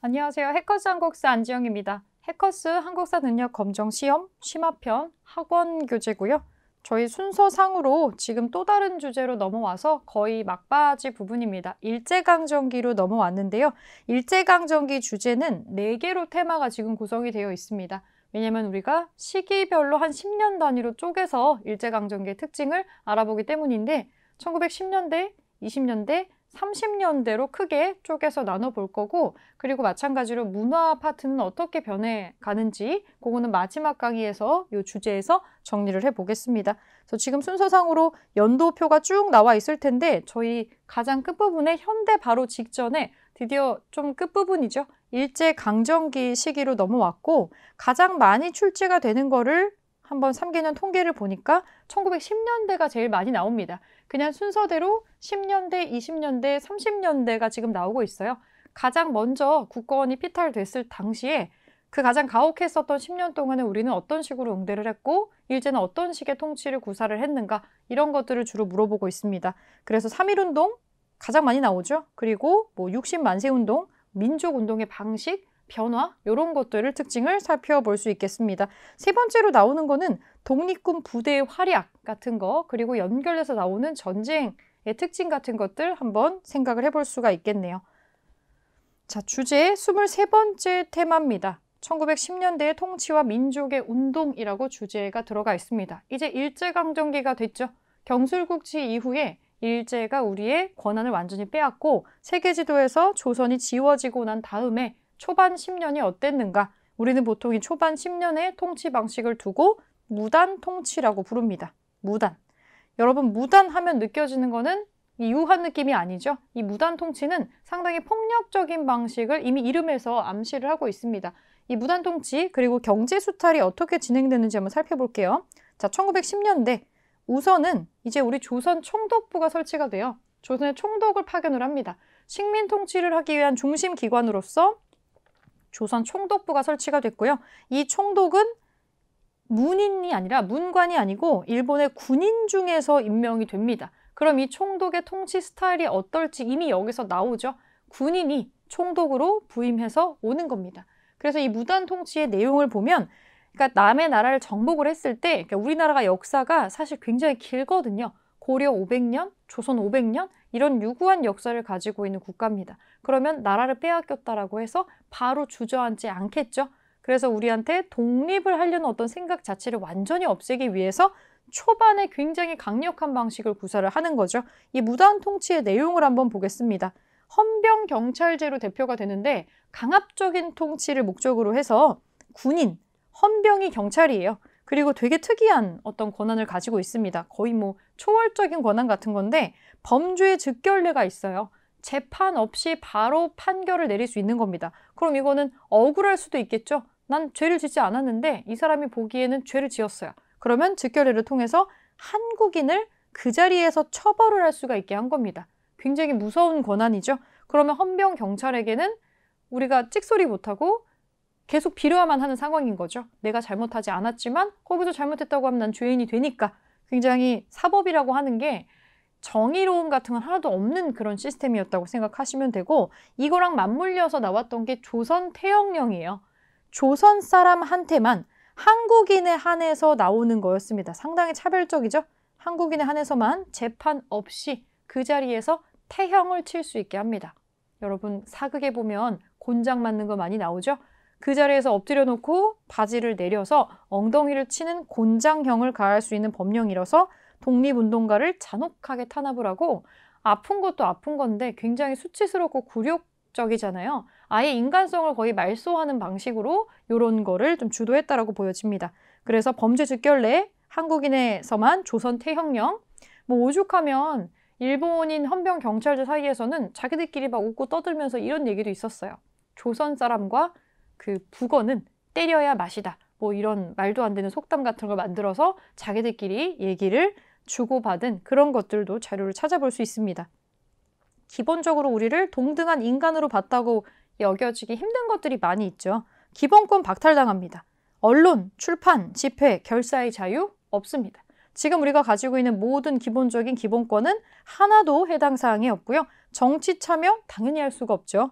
안녕하세요. 해커스 한국사 안지영입니다. 해커스 한국사 능력 검정 시험 심화편 학원 교재고요. 저희 순서상으로 지금 또 다른 주제로 넘어와서 거의 막바지 부분입니다. 일제강점기로 넘어왔는데요. 일제강점기 주제는 4개로 테마가 지금 구성이 되어 있습니다. 왜냐면 우리가 시기별로 한 10년 단위로 쪼개서 일제강점기의 특징을 알아보기 때문인데 1910년대, 20년대, 30년대로 크게 쪼개서 나눠볼 거고, 그리고 마찬가지로 문화 파트는 어떻게 변해가는지 그거는 마지막 강의에서 이 주제에서 정리를 해보겠습니다. 그래서 지금 순서상으로 연도표가 쭉 나와 있을 텐데 저희 가장 끝부분에 현대 바로 직전에 드디어 좀 끝부분이죠. 일제강점기 시기로 넘어왔고 가장 많이 출제가 되는 거를 한번 3개년 통계를 보니까 1910년대가 제일 많이 나옵니다. 그냥 순서대로 10년대, 20년대, 30년대가 지금 나오고 있어요. 가장 먼저 국권이 피탈됐을 당시에 그 가장 가혹했었던 10년 동안에 우리는 어떤 식으로 응대를 했고 일제는 어떤 식의 통치를 구사를 했는가 이런 것들을 주로 물어보고 있습니다. 그래서 3.1운동 가장 많이 나오죠. 그리고 뭐 60만세운동, 민족운동의 방식, 변화 이런 것들을 특징을 살펴볼 수 있겠습니다. 세 번째로 나오는 거는 독립군 부대의 활약 같은 거 그리고 연결해서 나오는 전쟁의 특징 같은 것들 한번 생각을 해볼 수가 있겠네요. 자, 주제 23번째 테마입니다. 1910년대의 통치와 민족의 운동이라고 주제가 들어가 있습니다. 이제 일제강점기가 됐죠. 경술국치 이후에 일제가 우리의 권한을 완전히 빼앗고 세계지도에서 조선이 지워지고 난 다음에 초반 10년이 어땠는가? 우리는 보통 이 초반 10년의 통치 방식을 두고 무단 통치라고 부릅니다. 무단. 여러분 무단하면 느껴지는 거는 이 유한 느낌이 아니죠. 이 무단 통치는 상당히 폭력적인 방식을 이미 이름에서 암시를 하고 있습니다. 이 무단 통치 그리고 경제 수탈이 어떻게 진행되는지 한번 살펴볼게요. 자, 1910년대 우선은 이제 우리 조선 총독부가 설치가 돼요. 조선의 총독을 파견을 합니다. 식민 통치를 하기 위한 중심 기관으로서 조선 총독부가 설치가 됐고요. 이 총독은 문인이 아니라 문관이 아니고 일본의 군인 중에서 임명이 됩니다. 그럼 이 총독의 통치 스타일이 어떨지 이미 여기서 나오죠. 군인이 총독으로 부임해서 오는 겁니다. 그래서 이 무단 통치의 내용을 보면 그러니까 남의 나라를 정복을 했을 때 그러니까 우리나라가 역사가 사실 굉장히 길거든요. 고려 500년, 조선 500년 이런 유구한 역사를 가지고 있는 국가입니다. 그러면 나라를 빼앗겼다라고 해서 바로 주저앉지 않겠죠. 그래서 우리한테 독립을 하려는 어떤 생각 자체를 완전히 없애기 위해서 초반에 굉장히 강력한 방식을 구사를 하는 거죠. 이 무단 통치의 내용을 한번 보겠습니다. 헌병경찰제로 대표가 되는데 강압적인 통치를 목적으로 해서 군인, 헌병이 경찰이에요. 그리고 되게 특이한 어떤 권한을 가지고 있습니다. 거의 뭐 초월적인 권한 같은 건데 범죄의 즉결례가 있어요. 재판 없이 바로 판결을 내릴 수 있는 겁니다. 그럼 이거는 억울할 수도 있겠죠. 난 죄를 짓지 않았는데 이 사람이 보기에는 죄를 지었어요. 그러면 즉결례를 통해서 한국인을 그 자리에서 처벌을 할 수가 있게 한 겁니다. 굉장히 무서운 권한이죠. 그러면 헌병 경찰에게는 우리가 찍소리 못하고 계속 빌어야만 하는 상황인 거죠. 내가 잘못하지 않았지만 거기서 잘못했다고 하면 난 죄인이 되니까 굉장히 사법이라고 하는 게 정의로움 같은 건 하나도 없는 그런 시스템이었다고 생각하시면 되고 이거랑 맞물려서 나왔던 게 조선 태형령이에요. 조선 사람한테만 한국인에 한해서 나오는 거였습니다. 상당히 차별적이죠. 한국인에 한해서만 재판 없이 그 자리에서 태형을 칠 수 있게 합니다. 여러분 사극에 보면 곤장 맞는 거 많이 나오죠. 그 자리에서 엎드려 놓고 바지를 내려서 엉덩이를 치는 곤장형을 가할 수 있는 법령이라서 독립운동가를 잔혹하게 탄압을 하고 아픈 것도 아픈 건데 굉장히 수치스럽고 굴욕적이잖아요. 아예 인간성을 거의 말소하는 방식으로 이런 거를 좀 주도했다라고 보여집니다. 그래서 범죄 즉결례, 한국인에서만 조선 태형령, 뭐 오죽하면 일본인 헌병 경찰들 사이에서는 자기들끼리 막 웃고 떠들면서 이런 얘기도 있었어요. 조선 사람과 그 북어는 때려야 맛이다. 뭐 이런 말도 안 되는 속담 같은 걸 만들어서 자기들끼리 얘기를 주고받은 그런 것들도 자료를 찾아볼 수 있습니다. 기본적으로 우리를 동등한 인간으로 봤다고 여겨지기 힘든 것들이 많이 있죠. 기본권 박탈당합니다. 언론, 출판, 집회, 결사의 자유 없습니다. 지금 우리가 가지고 있는 모든 기본적인 기본권은 하나도 해당 사항이 없고요. 정치 참여 당연히 할 수가 없죠.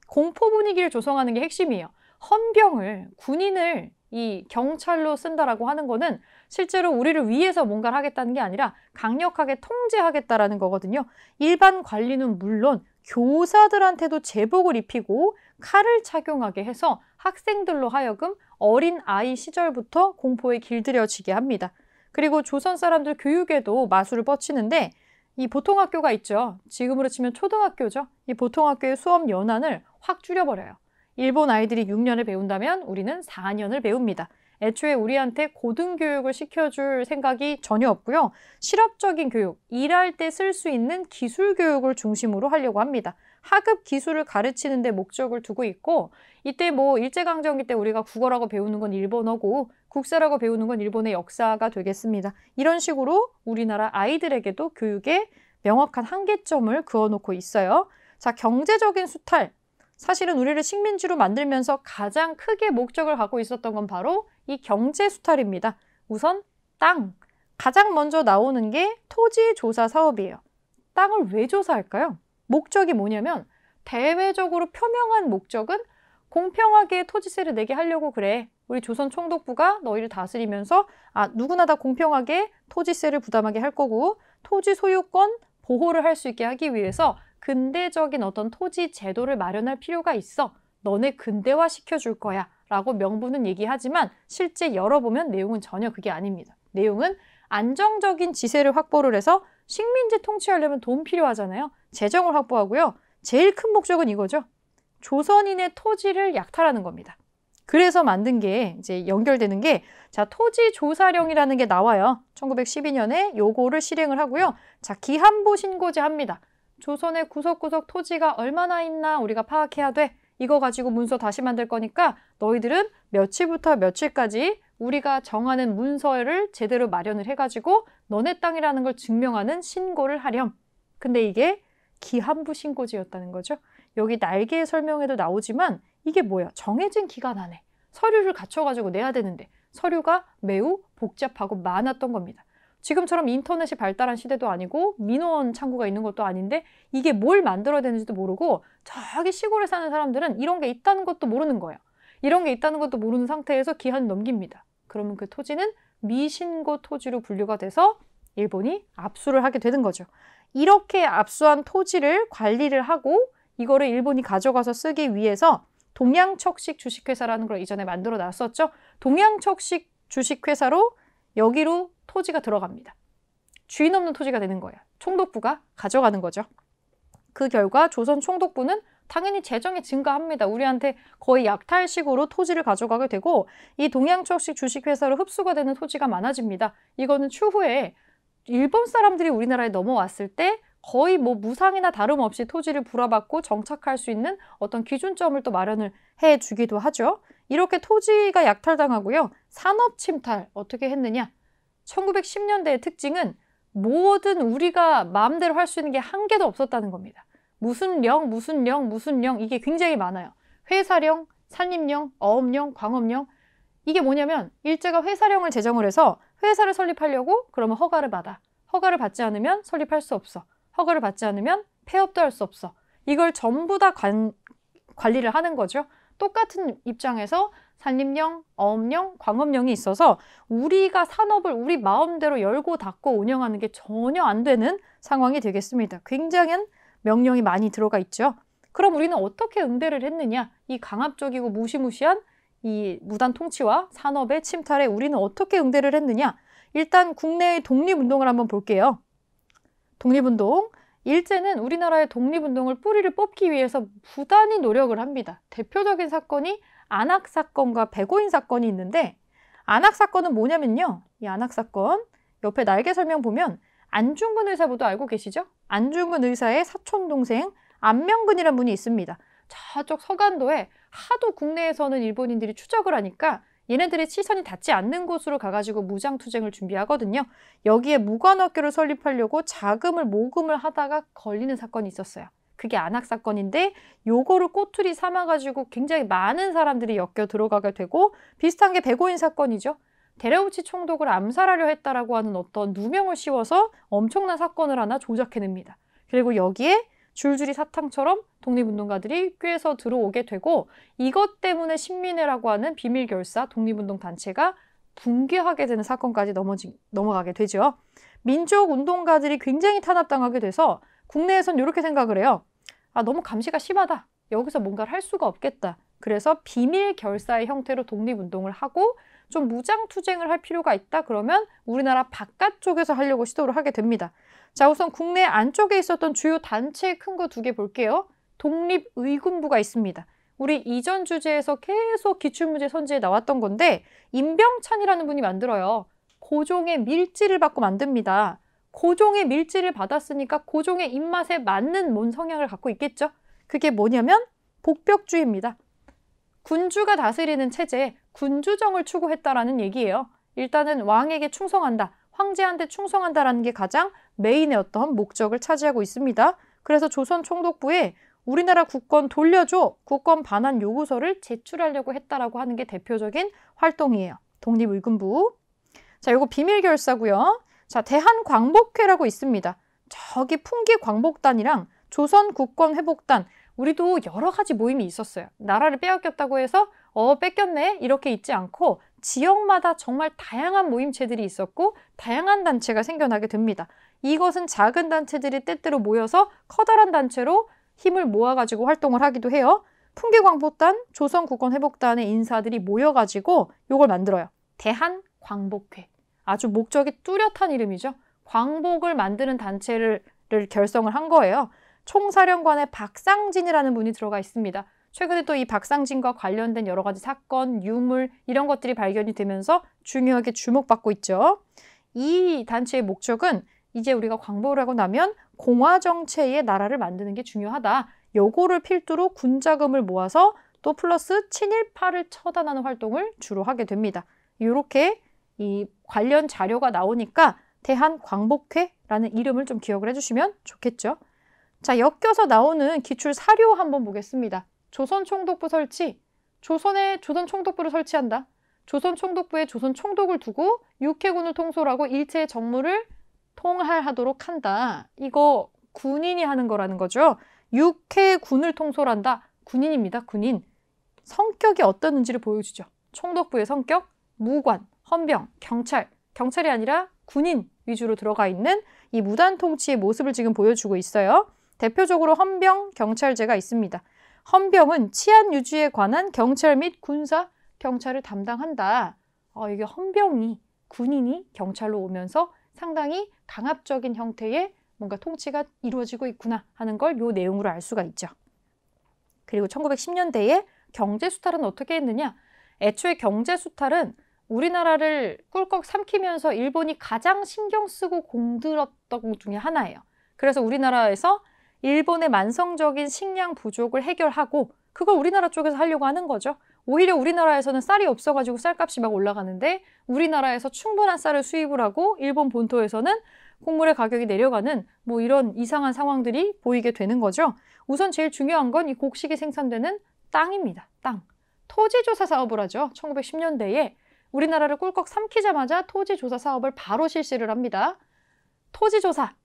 공포 분위기를 조성하는 게 핵심이에요. 헌병을, 군인을 이 경찰로 쓴다라고 하는 거는 실제로 우리를 위해서 뭔가를 하겠다는 게 아니라 강력하게 통제하겠다라는 거거든요. 일반 관리는 물론 교사들한테도 제복을 입히고 칼을 착용하게 해서 학생들로 하여금 어린 아이 시절부터 공포에 길들여지게 합니다. 그리고 조선 사람들 교육에도 마술을 뻗치는데 이 보통학교가 있죠. 지금으로 치면 초등학교죠. 이 보통학교의 수업 연한을 확 줄여버려요. 일본 아이들이 6년을 배운다면 우리는 4년을 배웁니다. 애초에 우리한테 고등교육을 시켜줄 생각이 전혀 없고요. 실업적인 교육, 일할 때 쓸 수 있는 기술 교육을 중심으로 하려고 합니다. 하급 기술을 가르치는 데 목적을 두고 있고 이때 뭐 일제강점기 때 우리가 국어라고 배우는 건 일본어고 국사라고 배우는 건 일본의 역사가 되겠습니다. 이런 식으로 우리나라 아이들에게도 교육에 명확한 한계점을 그어놓고 있어요. 자, 경제적인 수탈. 사실은 우리를 식민지로 만들면서 가장 크게 목적을 갖고 있었던 건 바로 이 경제 수탈입니다. 우선 땅. 가장 먼저 나오는 게 토지 조사 사업이에요. 땅을 왜 조사할까요? 목적이 뭐냐면 대외적으로 표명한 목적은 공평하게 토지세를 내게 하려고 그래. 우리 조선 총독부가 너희를 다스리면서 누구나 다 공평하게 토지세를 부담하게 할 거고 토지 소유권 보호를 할 수 있게 하기 위해서 근대적인 어떤 토지 제도를 마련할 필요가 있어. 너네 근대화 시켜줄 거야. 라고 명분은 얘기하지만 실제 열어보면 내용은 전혀 그게 아닙니다. 내용은 안정적인 지세를 확보를 해서 식민지 통치하려면 돈 필요하잖아요. 재정을 확보하고요. 제일 큰 목적은 이거죠. 조선인의 토지를 약탈하는 겁니다. 그래서 만든 게 이제 연결되는 게 자, 토지조사령이라는 게 나와요. 1912년에 요거를 실행을 하고요. 자, 기한부 신고제 합니다. 조선의 구석구석 토지가 얼마나 있나 우리가 파악해야 돼. 이거 가지고 문서 다시 만들 거니까 너희들은 며칠부터 며칠까지 우리가 정하는 문서를 제대로 마련을 해가지고 너네 땅이라는 걸 증명하는 신고를 하렴. 근데 이게 기한부 신고제였다는 거죠. 여기 날개 설명에도 나오지만 이게 뭐야? 정해진 기간 안에 서류를 갖춰가지고 내야 되는데 서류가 매우 복잡하고 많았던 겁니다. 지금처럼 인터넷이 발달한 시대도 아니고 민원 창구가 있는 것도 아닌데 이게 뭘 만들어야 되는지도 모르고 저기 시골에 사는 사람들은 이런 게 있다는 것도 모르는 거예요. 이런 게 있다는 것도 모르는 상태에서 기한을 넘깁니다. 그러면 그 토지는 미신고 토지로 분류가 돼서 일본이 압수를 하게 되는 거죠. 이렇게 압수한 토지를 관리를 하고 이거를 일본이 가져가서 쓰기 위해서 동양척식 주식회사라는 걸 이전에 만들어 놨었죠. 동양척식 주식회사로 여기로 토지가 들어갑니다. 주인 없는 토지가 되는 거예요. 총독부가 가져가는 거죠. 그 결과 조선 총독부는 당연히 재정이 증가합니다. 우리한테 거의 약탈식으로 토지를 가져가게 되고 이 동양척식 주식회사로 흡수가 되는 토지가 많아집니다. 이거는 추후에 일본 사람들이 우리나라에 넘어왔을 때 거의 뭐 무상이나 다름없이 토지를 불화받고 정착할 수 있는 어떤 기준점을 또 마련을 해주기도 하죠. 이렇게 토지가 약탈당하고요. 산업 침탈 어떻게 했느냐? 1910년대의 특징은 뭐든 우리가 마음대로 할 수 있는 게 한 개도 없었다는 겁니다. 무슨 령, 무슨 령, 무슨 령 이게 굉장히 많아요. 회사령, 산림령, 어업령, 광업령 이게 뭐냐면 일제가 회사령을 제정을 해서 회사를 설립하려고 그러면 허가를 받아. 허가를 받지 않으면 설립할 수 없어. 허가를 받지 않으면 폐업도 할 수 없어. 이걸 전부 다 관리를 하는 거죠. 똑같은 입장에서 산림령, 어업령, 광업령이 있어서 우리가 산업을 우리 마음대로 열고 닫고 운영하는 게 전혀 안 되는 상황이 되겠습니다. 굉장한 명령이 많이 들어가 있죠. 그럼 우리는 어떻게 응대를 했느냐? 이 강압적이고 무시무시한 이 무단 통치와 산업의 침탈에 우리는 어떻게 응대를 했느냐? 일단 국내의 독립운동을 한번 볼게요. 독립운동. 일제는 우리나라의 독립운동을 뿌리를 뽑기 위해서 부단히 노력을 합니다. 대표적인 사건이 안학사건과 배고인 사건이 있는데 안학사건은 뭐냐면요. 이 안학사건 옆에 날개 설명 보면 안중근 의사부터 알고 계시죠? 안중근 의사의 사촌동생 안명근이라는 분이 있습니다. 저쪽 서간도에 하도 국내에서는 일본인들이 추적을 하니까 얘네들의 시선이 닿지 않는 곳으로 가가지고 무장투쟁을 준비하거든요. 여기에 무관학교를 설립하려고 자금을 모금을 하다가 걸리는 사건이 있었어요. 그게 안학사건인데 요거를 꼬투리 삼아가지고 굉장히 많은 사람들이 엮여 들어가게 되고 비슷한 게 배고인 사건이죠. 데레우치 총독을 암살하려 했다라고 하는 어떤 누명을 씌워서 엄청난 사건을 하나 조작해냅니다. 그리고 여기에 줄줄이 사탕처럼 독립운동가들이 꿰서 들어오게 되고 이것 때문에 신민회라고 하는 비밀결사 독립운동단체가 붕괴하게 되는 사건까지 넘어가게 되죠. 민족운동가들이 굉장히 탄압당하게 돼서 국내에선 이렇게 생각을 해요. 아, 너무 감시가 심하다. 여기서 뭔가를 할 수가 없겠다. 그래서 비밀결사의 형태로 독립운동을 하고 좀 무장투쟁을 할 필요가 있다. 그러면 우리나라 바깥쪽에서 하려고 시도를 하게 됩니다. 자, 우선 국내 안쪽에 있었던 주요 단체 큰 거 2개 볼게요. 독립의군부가 있습니다. 우리 이전 주제에서 계속 기출문제 선지에 나왔던 건데 임병찬이라는 분이 만들어요. 고종의 밀지를 받고 만듭니다. 고종의 밀지를 받았으니까 고종의 입맛에 맞는 뭔 성향을 갖고 있겠죠? 그게 뭐냐면 복벽주의입니다. 군주가 다스리는 체제에 군주정을 추구했다라는 얘기예요. 일단은 왕에게 충성한다, 황제한테 충성한다라는 게 가장 메인의 어떤 목적을 차지하고 있습니다. 그래서 조선 총독부에 우리나라 국권 돌려줘, 국권 반환 요구서를 제출하려고 했다라고 하는 게 대표적인 활동이에요. 독립의군부. 자, 요거 비밀결사고요. 자, 대한광복회라고 있습니다. 저기 풍기광복단이랑 조선국권회복단, 우리도 여러 가지 모임이 있었어요. 나라를 빼앗겼다고 해서 뺏겼네 이렇게 있지 않고 지역마다 정말 다양한 모임체들이 있었고 다양한 단체가 생겨나게 됩니다. 이것은 작은 단체들이 때때로 모여서 커다란 단체로 힘을 모아가지고 활동을 하기도 해요. 풍기광복단, 조선국권회복단의 인사들이 모여가지고 이걸 만들어요. 대한광복회. 아주 목적이 뚜렷한 이름이죠. 광복을 만드는 단체를 결성을 한 거예요. 총사령관의 박상진이라는 분이 들어가 있습니다. 최근에 또 이 박상진과 관련된 여러 가지 사건, 유물 이런 것들이 발견이 되면서 중요하게 주목받고 있죠. 이 단체의 목적은 이제 우리가 광복을 하고 나면 공화정체의 나라를 만드는 게 중요하다. 요거를 필두로 군자금을 모아서 또 플러스 친일파를 처단하는 활동을 주로 하게 됩니다. 이렇게 이 관련 자료가 나오니까 대한광복회라는 이름을 좀 기억을 해주시면 좋겠죠. 자, 엮여서 나오는 기출 사료 한번 보겠습니다. 조선총독부 설치. 조선 총독부를 설치한다. 조선 총독부에 조선 총독을 두고 육해군을 통솔하고 일체의 정무를 통할하도록 한다. 이거 군인이 하는 거라는 거죠. 육해군을 통솔한다. 군인입니다. 군인. 성격이 어떠는지를 보여주죠. 총독부의 성격, 무관, 헌병, 경찰. 경찰이 아니라 군인 위주로 들어가 있는 이 무단 통치의 모습을 지금 보여주고 있어요. 대표적으로 헌병, 경찰제가 있습니다. 헌병은 치안 유지에 관한 경찰 및 군사, 경찰을 담당한다. 이게 헌병이, 군인이 경찰로 오면서 상당히 강압적인 형태의 뭔가 통치가 이루어지고 있구나 하는 걸 이 내용으로 알 수가 있죠. 그리고 1910년대에 경제수탈은 어떻게 했느냐? 애초에 경제수탈은 우리나라를 꿀꺽 삼키면서 일본이 가장 신경 쓰고 공들었던 것 중에 하나예요. 그래서 우리나라에서 일본의 만성적인 식량 부족을 해결하고 그걸 우리나라 쪽에서 하려고 하는 거죠. 오히려 우리나라에서는 쌀이 없어가지고 쌀값이 막 올라가는데 우리나라에서 충분한 쌀을 수입을 하고 일본 본토에서는 곡물의 가격이 내려가는 뭐 이런 이상한 상황들이 보이게 되는 거죠. 우선 제일 중요한 건 이 곡식이 생산되는 땅입니다. 땅. 토지조사 사업을 하죠. 1910년대에 우리나라를 꿀꺽 삼키자마자 토지조사 사업을 바로 실시를 합니다. 토지조사.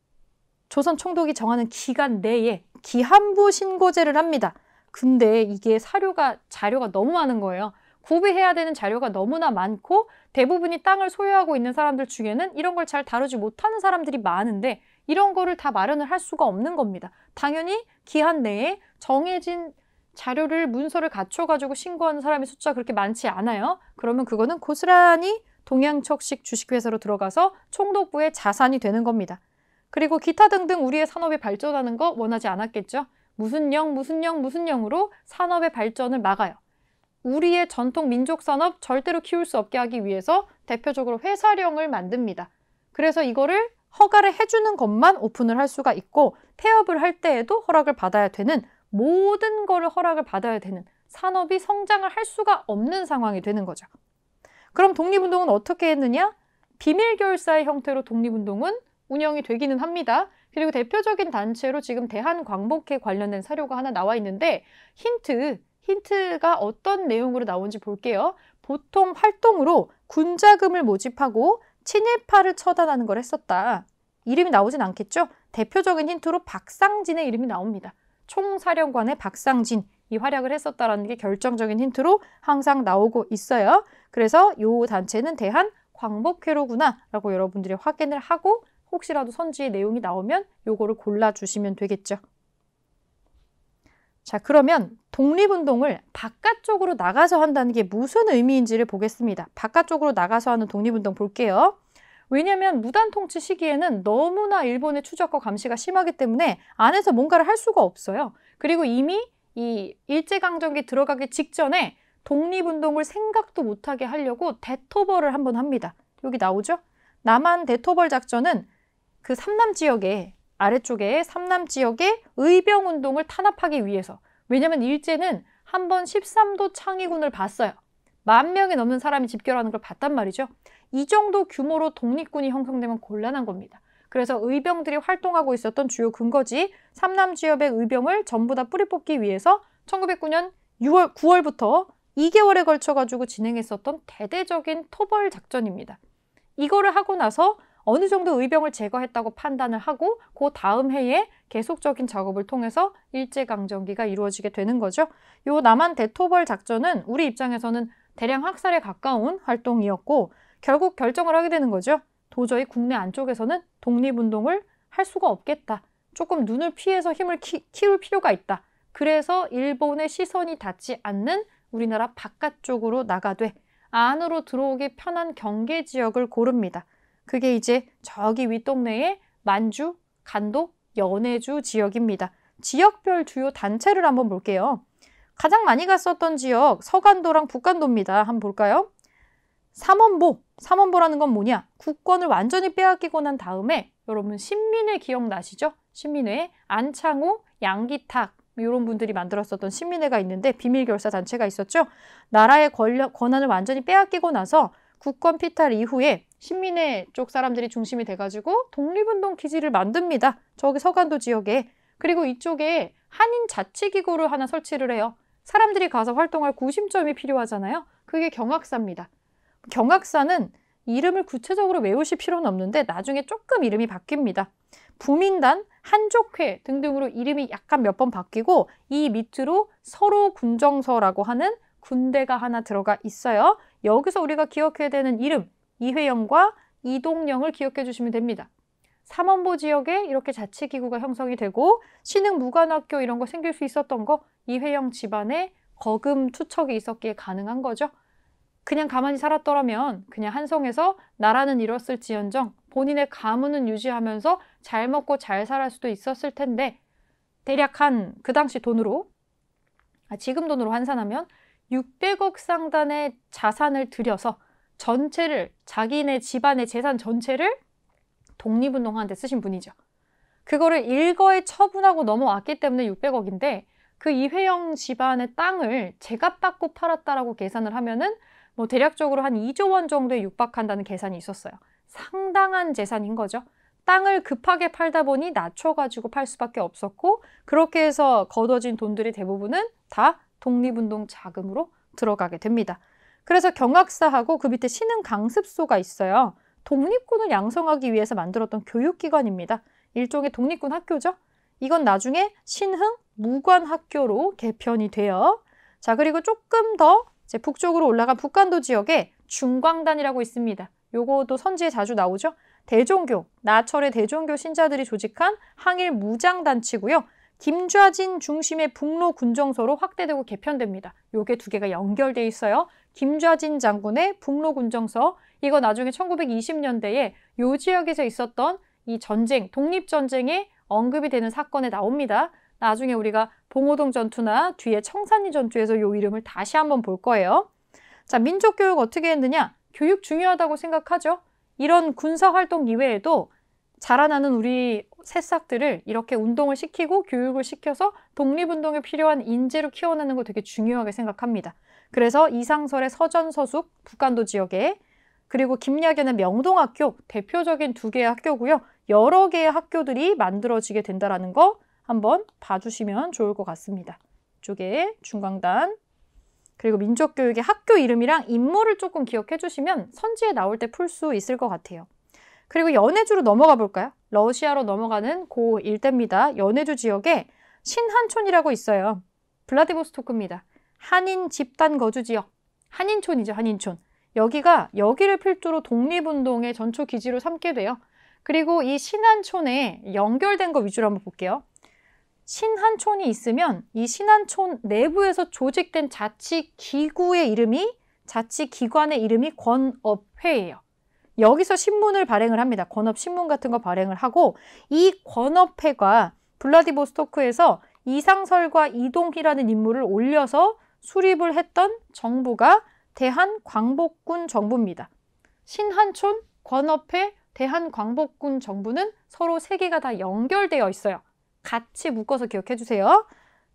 조선 총독이 정하는 기간 내에 기한부 신고제를 합니다. 근데 이게 자료가 너무 많은 거예요. 구비해야 되는 자료가 너무나 많고 대부분이 땅을 소유하고 있는 사람들 중에는 이런 걸 잘 다루지 못하는 사람들이 많은데 이런 거를 다 마련을 할 수가 없는 겁니다. 당연히 기한 내에 정해진 자료를 문서를 갖춰가지고 신고하는 사람의 숫자가 그렇게 많지 않아요. 그러면 그거는 고스란히 동양척식 주식회사로 들어가서 총독부의 자산이 되는 겁니다. 그리고 기타 등등 우리의 산업이 발전하는 거 원하지 않았겠죠. 무슨 영으로 산업의 발전을 막아요. 우리의 전통 민족 산업 절대로 키울 수 없게 하기 위해서 대표적으로 회사령을 만듭니다. 그래서 이거를 허가를 해주는 것만 오픈을 할 수가 있고 폐업을 할 때에도 허락을 받아야 되는 모든 거를 허락을 받아야 되는 산업이 성장을 할 수가 없는 상황이 되는 거죠. 그럼 독립운동은 어떻게 했느냐? 비밀결사의 형태로 독립운동은 운영이 되기는 합니다. 그리고 대표적인 단체로 지금 대한광복회 관련된 사료가 하나 나와 있는데 힌트가 어떤 내용으로 나온지 볼게요. 보통 활동으로 군자금을 모집하고 친일파를 처단하는 걸 했었다. 이름이 나오진 않겠죠? 대표적인 힌트로 박상진의 이름이 나옵니다. 총사령관의 박상진, 이 활약을 했었다라는 게 결정적인 힌트로 항상 나오고 있어요. 그래서 이 단체는 대한광복회로구나 라고 여러분들이 확인을 하고 혹시라도 선지의 내용이 나오면 요거를 골라주시면 되겠죠. 자, 그러면 독립운동을 바깥쪽으로 나가서 한다는 게 무슨 의미인지를 보겠습니다. 바깥쪽으로 나가서 하는 독립운동 볼게요. 왜냐하면 무단통치 시기에는 너무나 일본의 추적과 감시가 심하기 때문에 안에서 뭔가를 할 수가 없어요. 그리고 이미 이 일제강점기 들어가기 직전에 독립운동을 생각도 못하게 하려고 대토벌을 한번 합니다. 여기 나오죠? 남한 대토벌 작전은 그 삼남 지역에 아래쪽에 삼남 지역의 의병운동을 탄압하기 위해서, 왜냐하면 일제는 한번 13도 창의군을 봤어요. 10,000명이 넘는 사람이 집결하는 걸 봤단 말이죠. 이 정도 규모로 독립군이 형성되면 곤란한 겁니다. 그래서 의병들이 활동하고 있었던 주요 근거지 삼남 지역의 의병을 전부 다 뿌리 뽑기 위해서 1909년 9월부터 2개월에 걸쳐가지고 진행했었던 대대적인 토벌 작전입니다. 이거를 하고 나서 어느 정도 의병을 제거했다고 판단을 하고 그 다음 해에 계속적인 작업을 통해서 일제강점기가 이루어지게 되는 거죠. 요 남한 대토벌 작전은 우리 입장에서는 대량 학살에 가까운 활동이었고 결국 결정을 하게 되는 거죠. 도저히 국내 안쪽에서는 독립운동을 할 수가 없겠다. 조금 눈을 피해서 힘을 키울 필요가 있다. 그래서 일본의 시선이 닿지 않는 우리나라 바깥쪽으로 나가되 안으로 들어오기 편한 경계 지역을 고릅니다. 그게 이제 저기 윗동네의 만주, 간도, 연해주 지역입니다. 지역별 주요 단체를 한번 볼게요. 가장 많이 갔었던 지역 서간도랑 북간도입니다. 한번 볼까요? 삼원보라는 건 뭐냐? 국권을 완전히 빼앗기고 난 다음에 여러분 신민회 기억나시죠? 신민회, 안창호, 양기탁 이런 분들이 만들었었던 신민회가 있는데 비밀결사 단체가 있었죠. 나라의 권한을 완전히 빼앗기고 나서 국권 피탈 이후에 신민회 쪽 사람들이 중심이 돼가지고 독립운동 기지를 만듭니다. 저기 서간도 지역에. 그리고 이쪽에 한인 자치기구를 하나 설치를 해요. 사람들이 가서 활동할 구심점이 필요하잖아요. 그게 경학사입니다. 경학사는 이름을 구체적으로 외우실 필요는 없는데 나중에 조금 이름이 바뀝니다. 부민단, 한족회 등등으로 이름이 약간 몇 번 바뀌고 이 밑으로 서로 군정서라고 하는 군대가 하나 들어가 있어요. 여기서 우리가 기억해야 되는 이름, 이회영과 이동영을 기억해 주시면 됩니다. 삼원보 지역에 이렇게 자치기구가 형성이 되고 신흥무관학교 이런 거 생길 수 있었던 거 이회영 집안에 거금 투척이 있었기에 가능한 거죠. 그냥 가만히 살았더라면 그냥 한성에서 나라는 잃었을지언정 본인의 가문은 유지하면서 잘 먹고 잘 살 수도 있었을 텐데 대략 그 당시 돈으로 지금 돈으로 환산하면 600억 상단의 자산을 들여서 전체를 자기네 집안의 재산 전체를 독립운동하는 데 쓰신 분이죠. 그거를 일거에 처분하고 넘어왔기 때문에 600억인데 그 이회영 집안의 땅을 제값받고 팔았다라고 계산을 하면은 뭐 대략적으로 한 2조 원 정도에 육박한다는 계산이 있었어요. 상당한 재산인 거죠. 땅을 급하게 팔다 보니 낮춰가지고 팔 수밖에 없었고 그렇게 해서 거둬진 돈들이 대부분은 다 독립운동 자금으로 들어가게 됩니다. 그래서 경학사하고 그 밑에 신흥강습소가 있어요. 독립군을 양성하기 위해서 만들었던 교육기관입니다. 일종의 독립군 학교죠. 이건 나중에 신흥무관학교로 개편이 돼요. 자, 그리고 조금 더 이제 북쪽으로 올라간 북간도 지역에 중광단이라고 있습니다. 요거도 선지에 자주 나오죠. 대종교, 나철의 대종교 신자들이 조직한 항일 무장단체고요. 김좌진 중심의 북로 군정서로 확대되고 개편됩니다. 요게 두 개가 연결돼 있어요. 김좌진 장군의 북로 군정서, 이거 나중에 1920년대에 요 지역에서 있었던 이 전쟁, 독립전쟁에 언급이 되는 사건에 나옵니다. 나중에 우리가 봉오동 전투나 뒤에 청산리 전투에서 요 이름을 다시 한번 볼 거예요. 자, 민족교육 어떻게 했느냐? 교육 중요하다고 생각하죠. 이런 군사활동 이외에도 자라나는 우리 새싹들을 이렇게 운동을 시키고 교육을 시켜서 독립운동에 필요한 인재로 키워내는 거 되게 중요하게 생각합니다. 그래서 이상설의 서전서숙, 북간도 지역에 그리고 김야견의 명동학교, 대표적인 두 개의 학교고요. 여러 개의 학교들이 만들어지게 된다는 거 한번 봐주시면 좋을 것 같습니다. 이쪽에 중광단, 그리고 민족교육의 학교 이름이랑 인물을 조금 기억해 주시면 선지에 나올 때 풀 수 있을 것 같아요. 그리고 연해주로 넘어가 볼까요? 러시아로 넘어가는 그 일대입니다. 연해주 지역에 신한촌이라고 있어요. 블라디보스토크입니다. 한인 집단 거주 지역. 한인촌이죠, 한인촌. 여기를 필두로 독립운동의 전초 기지로 삼게 돼요. 그리고 이 신한촌에 연결된 거 위주로 한번 볼게요. 신한촌이 있으면 이 신한촌 내부에서 조직된 자치기관의 이름이 권업회예요. 여기서 신문을 발행을 합니다. 권업신문 같은 거 발행을 하고 이 권업회가 블라디보스토크에서 이상설과 이동희라는 인물을 올려서 수립을 했던 정부가 대한광복군 정부입니다. 신한촌, 권업회, 대한광복군 정부는 서로 세 개가 다 연결되어 있어요. 같이 묶어서 기억해 주세요.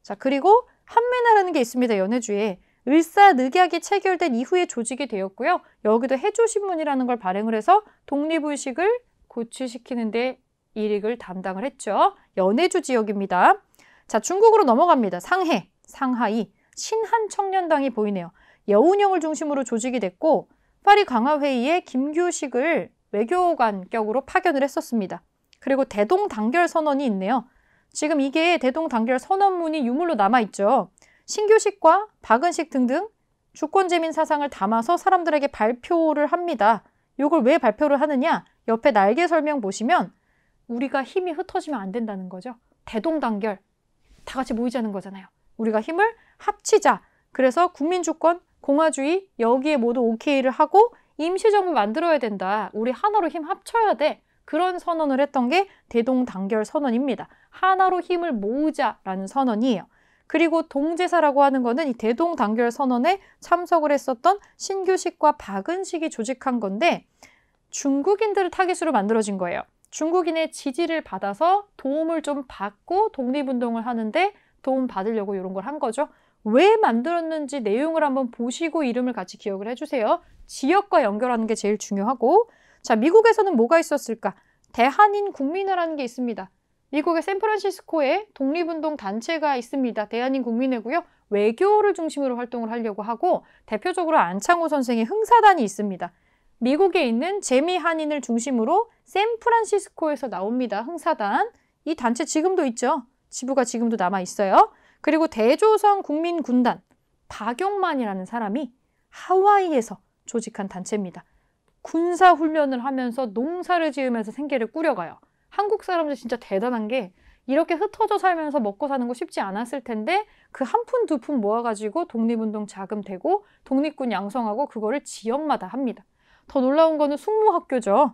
자, 그리고 한메나라는 게 있습니다. 연해주에. 을사늑약이 체결된 이후에 조직이 되었고요. 여기도 해조신문이라는 걸 발행을 해서 독립의식을 고취시키는 데 일익을 담당을 했죠. 연해주 지역입니다. 자, 중국으로 넘어갑니다. 상해, 상하이, 신한청년당이 보이네요. 여운형을 중심으로 조직이 됐고 파리 강화회의에 김규식을 외교관격으로 파견을 했었습니다. 그리고 대동단결 선언이 있네요. 지금 이게 대동단결 선언문이 유물로 남아있죠. 신규식과 박은식 등등 주권재민 사상을 담아서 사람들에게 발표를 합니다. 이걸 왜 발표를 하느냐? 옆에 날개 설명 보시면 우리가 힘이 흩어지면 안 된다는 거죠. 대동단결, 다 같이 모이자는 거잖아요. 우리가 힘을 합치자. 그래서 국민주권, 공화주의 여기에 모두 오케이를 하고 임시정부 만들어야 된다. 우리 하나로 힘 합쳐야 돼. 그런 선언을 했던 게 대동단결 선언입니다. 하나로 힘을 모으자라는 선언이에요. 그리고 동제사라고 하는 거는 이 대동단결 선언에 참석을 했었던 신규식과 박은식이 조직한 건데 중국인들을 타깃으로 만들어진 거예요. 중국인의 지지를 받아서 도움을 좀 받고 독립운동을 하는데 도움 받으려고 이런 걸 한 거죠. 왜 만들었는지 내용을 한번 보시고 이름을 같이 기억을 해주세요. 지역과 연결하는 게 제일 중요하고 자, 미국에서는 뭐가 있었을까? 대한인 국민회라는 게 있습니다. 미국의 샌프란시스코에 독립운동 단체가 있습니다. 대한인 국민회고요. 외교를 중심으로 활동을 하려고 하고 대표적으로 안창호 선생의 흥사단이 있습니다. 미국에 있는 재미 한인을 중심으로 샌프란시스코에서 나옵니다. 흥사단. 이 단체 지금도 있죠. 지부가 지금도 남아 있어요. 그리고 대조선 국민군단 박용만이라는 사람이 하와이에서 조직한 단체입니다. 군사훈련을 하면서 농사를 지으면서 생계를 꾸려가요. 한국 사람들 진짜 대단한 게 이렇게 흩어져 살면서 먹고 사는 거 쉽지 않았을 텐데 그 한 푼 두 푼 모아가지고 독립운동 자금 대고 독립군 양성하고 그거를 지역마다 합니다. 더 놀라운 거는 숙모학교죠.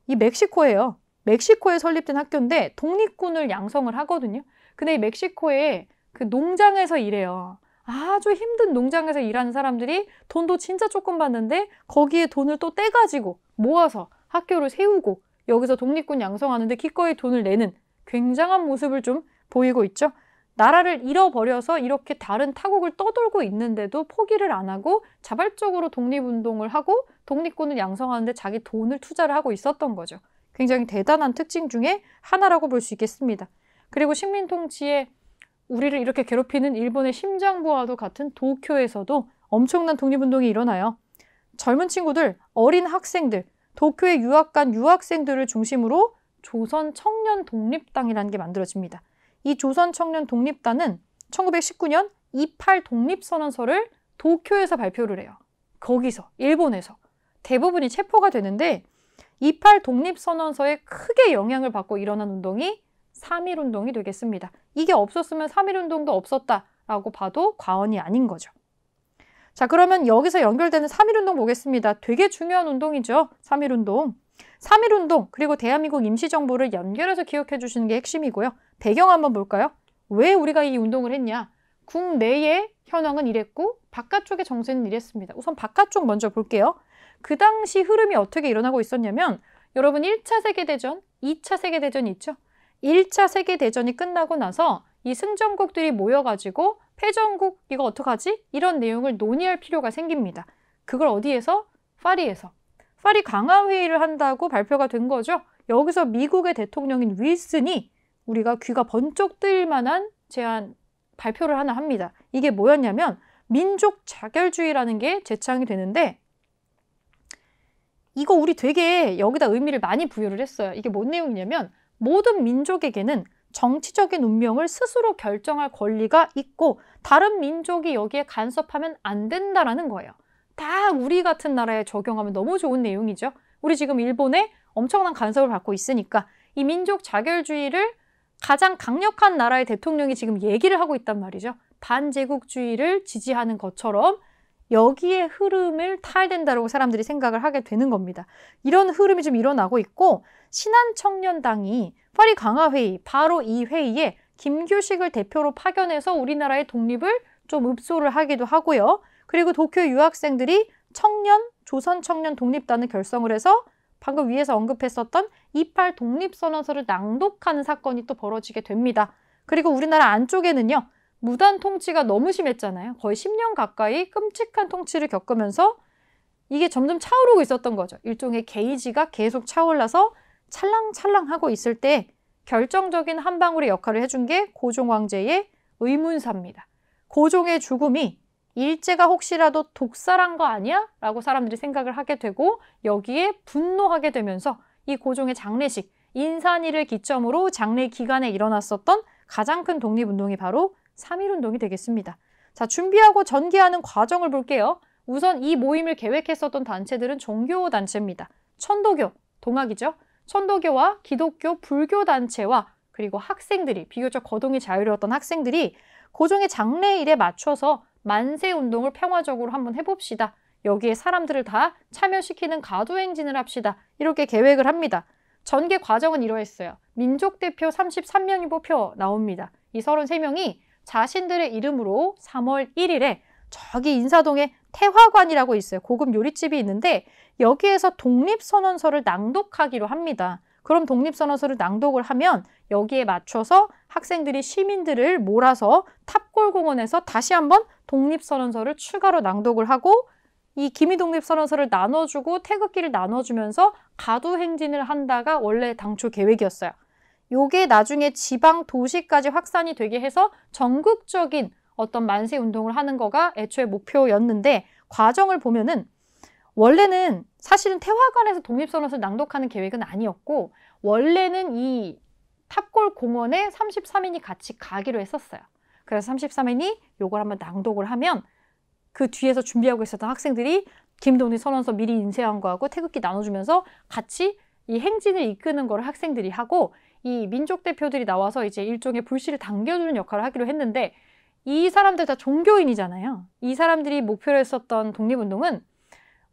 이 멕시코예요. 멕시코에 설립된 학교인데 독립군을 양성을 하거든요. 근데 이 멕시코에 그 농장에서 일해요. 아주 힘든 농장에서 일하는 사람들이 돈도 진짜 조금 받는데 거기에 돈을 또 떼가지고 모아서 학교를 세우고 여기서 독립군 양성하는데 기꺼이 돈을 내는 굉장한 모습을 좀 보이고 있죠. 나라를 잃어버려서 이렇게 다른 타국을 떠돌고 있는데도 포기를 안 하고 자발적으로 독립운동을 하고 독립군을 양성하는데 자기 돈을 투자를 하고 있었던 거죠. 굉장히 대단한 특징 중에 하나라고 볼 수 있겠습니다. 그리고 식민통치에 우리를 이렇게 괴롭히는 일본의 심장부와도 같은 도쿄에서도 엄청난 독립운동이 일어나요. 젊은 친구들, 어린 학생들, 도쿄에 유학 간 유학생들을 중심으로 조선청년독립당이라는 게 만들어집니다. 이 조선청년독립단은 1919년 28 독립선언서를 도쿄에서 발표를 해요. 거기서, 일본에서. 대부분이 체포가 되는데 28 독립선언서에 크게 영향을 받고 일어난 운동이 3.1운동이 되겠습니다. 이게 없었으면 3.1운동도 없었다라고 봐도 과언이 아닌 거죠. 자, 그러면 여기서 연결되는 3.1운동 보겠습니다. 되게 중요한 운동이죠. 3.1운동. 3.1운동 그리고 대한민국 임시정부를 연결해서 기억해 주시는 게 핵심이고요. 배경 한번 볼까요? 왜 우리가 이 운동을 했냐? 국내의 현황은 이랬고 바깥쪽의 정세는 이랬습니다. 우선 바깥쪽 먼저 볼게요. 그 당시 흐름이 어떻게 일어나고 있었냐면 여러분 1차 세계대전, 2차 세계대전이 있죠. 1차 세계대전이 끝나고 나서 이 승전국들이 모여가지고 패전국 이거 어떡하지? 이런 내용을 논의할 필요가 생깁니다. 그걸 어디에서? 파리에서. 파리 강화회의를 한다고 발표가 된 거죠. 여기서 미국의 대통령인 윌슨이 우리가 귀가 번쩍 뜨일 만한 발표를 하나 합니다. 이게 뭐였냐면 민족 자결주의라는 게 제창이 되는데 이거 우리 되게 여기다 의미를 많이 부여를 했어요. 이게 뭔 내용이냐면 모든 민족에게는 정치적인 운명을 스스로 결정할 권리가 있고 다른 민족이 여기에 간섭하면 안 된다라는 거예요. 다 우리 같은 나라에 적용하면 너무 좋은 내용이죠. 우리 지금 일본에 엄청난 간섭을 받고 있으니까 이 민족 자결주의를 가장 강력한 나라의 대통령이 지금 얘기를 하고 있단 말이죠. 반제국주의를 지지하는 것처럼 여기에 흐름을 타야 된다고 사람들이 생각을 하게 되는 겁니다. 이런 흐름이 좀 일어나고 있고 신한청년당이 파리 강화회의, 바로 이 회의에 김규식을 대표로 파견해서 우리나라의 독립을 좀 읍소를 하기도 하고요. 그리고 도쿄 유학생들이 조선청년 독립단을 결성을 해서 방금 위에서 언급했었던 28 독립선언서를 낭독하는 사건이 또 벌어지게 됩니다. 그리고 우리나라 안쪽에는요. 무단 통치가 너무 심했잖아요. 거의 10년 가까이 끔찍한 통치를 겪으면서 이게 점점 차오르고 있었던 거죠. 일종의 게이지가 계속 차올라서 찰랑찰랑하고 있을 때 결정적인 한 방울의 역할을 해준 게 고종 황제의 의문사입니다. 고종의 죽음이 일제가 혹시라도 독살한 거 아니야? 라고 사람들이 생각을 하게 되고 여기에 분노하게 되면서 이 고종의 장례식, 인산일을 기점으로 장례 기간에 일어났었던 가장 큰 독립운동이 바로 3.1운동이 되겠습니다. 자, 준비하고 전개하는 과정을 볼게요. 우선 이 모임을 계획했었던 단체들은 종교 단체입니다. 천도교, 동학이죠. 천도교와 기독교, 불교 단체와 그리고 학생들이, 비교적 거동이 자유로웠던 학생들이 고종의 장례일에 맞춰서 만세운동을 평화적으로 한번 해봅시다. 여기에 사람들을 다 참여시키는 가도행진을 합시다. 이렇게 계획을 합니다. 전개 과정은 이러했어요. 민족대표 33명이 뽑혀 나옵니다. 이 33명이 자신들의 이름으로 3월 1일에 저기 인사동에 태화관이라고 있어요. 고급 요리집이 있는데 여기에서 독립선언서를 낭독하기로 합니다. 그럼 독립선언서를 낭독을 하면 여기에 맞춰서 학생들이 시민들을 몰아서 탑골공원에서 다시 한번 독립선언서를 추가로 낭독을 하고 이 기미독립선언서를 나눠주고 태극기를 나눠주면서 가두행진을 한다가 원래 당초 계획이었어요. 요게 나중에 지방 도시까지 확산이 되게 해서 전국적인 어떤 만세운동을 하는 거가 애초에 목표였는데 과정을 보면은 원래는 사실은 태화관에서 독립선언서를 낭독하는 계획은 아니었고 원래는 이 탑골 공원에 33인이 같이 가기로 했었어요. 그래서 33인이 요걸 한번 낭독을 하면 그 뒤에서 준비하고 있었던 학생들이 김독립 선언서 미리 인쇄한 거하고 태극기 나눠주면서 같이 이 행진을 이끄는 거를 학생들이 하고 이 민족 대표들이 나와서 이제 일종의 불씨를 당겨주는 역할을 하기로 했는데 이 사람들 다 종교인이잖아요. 이 사람들이 목표로 했었던 독립운동은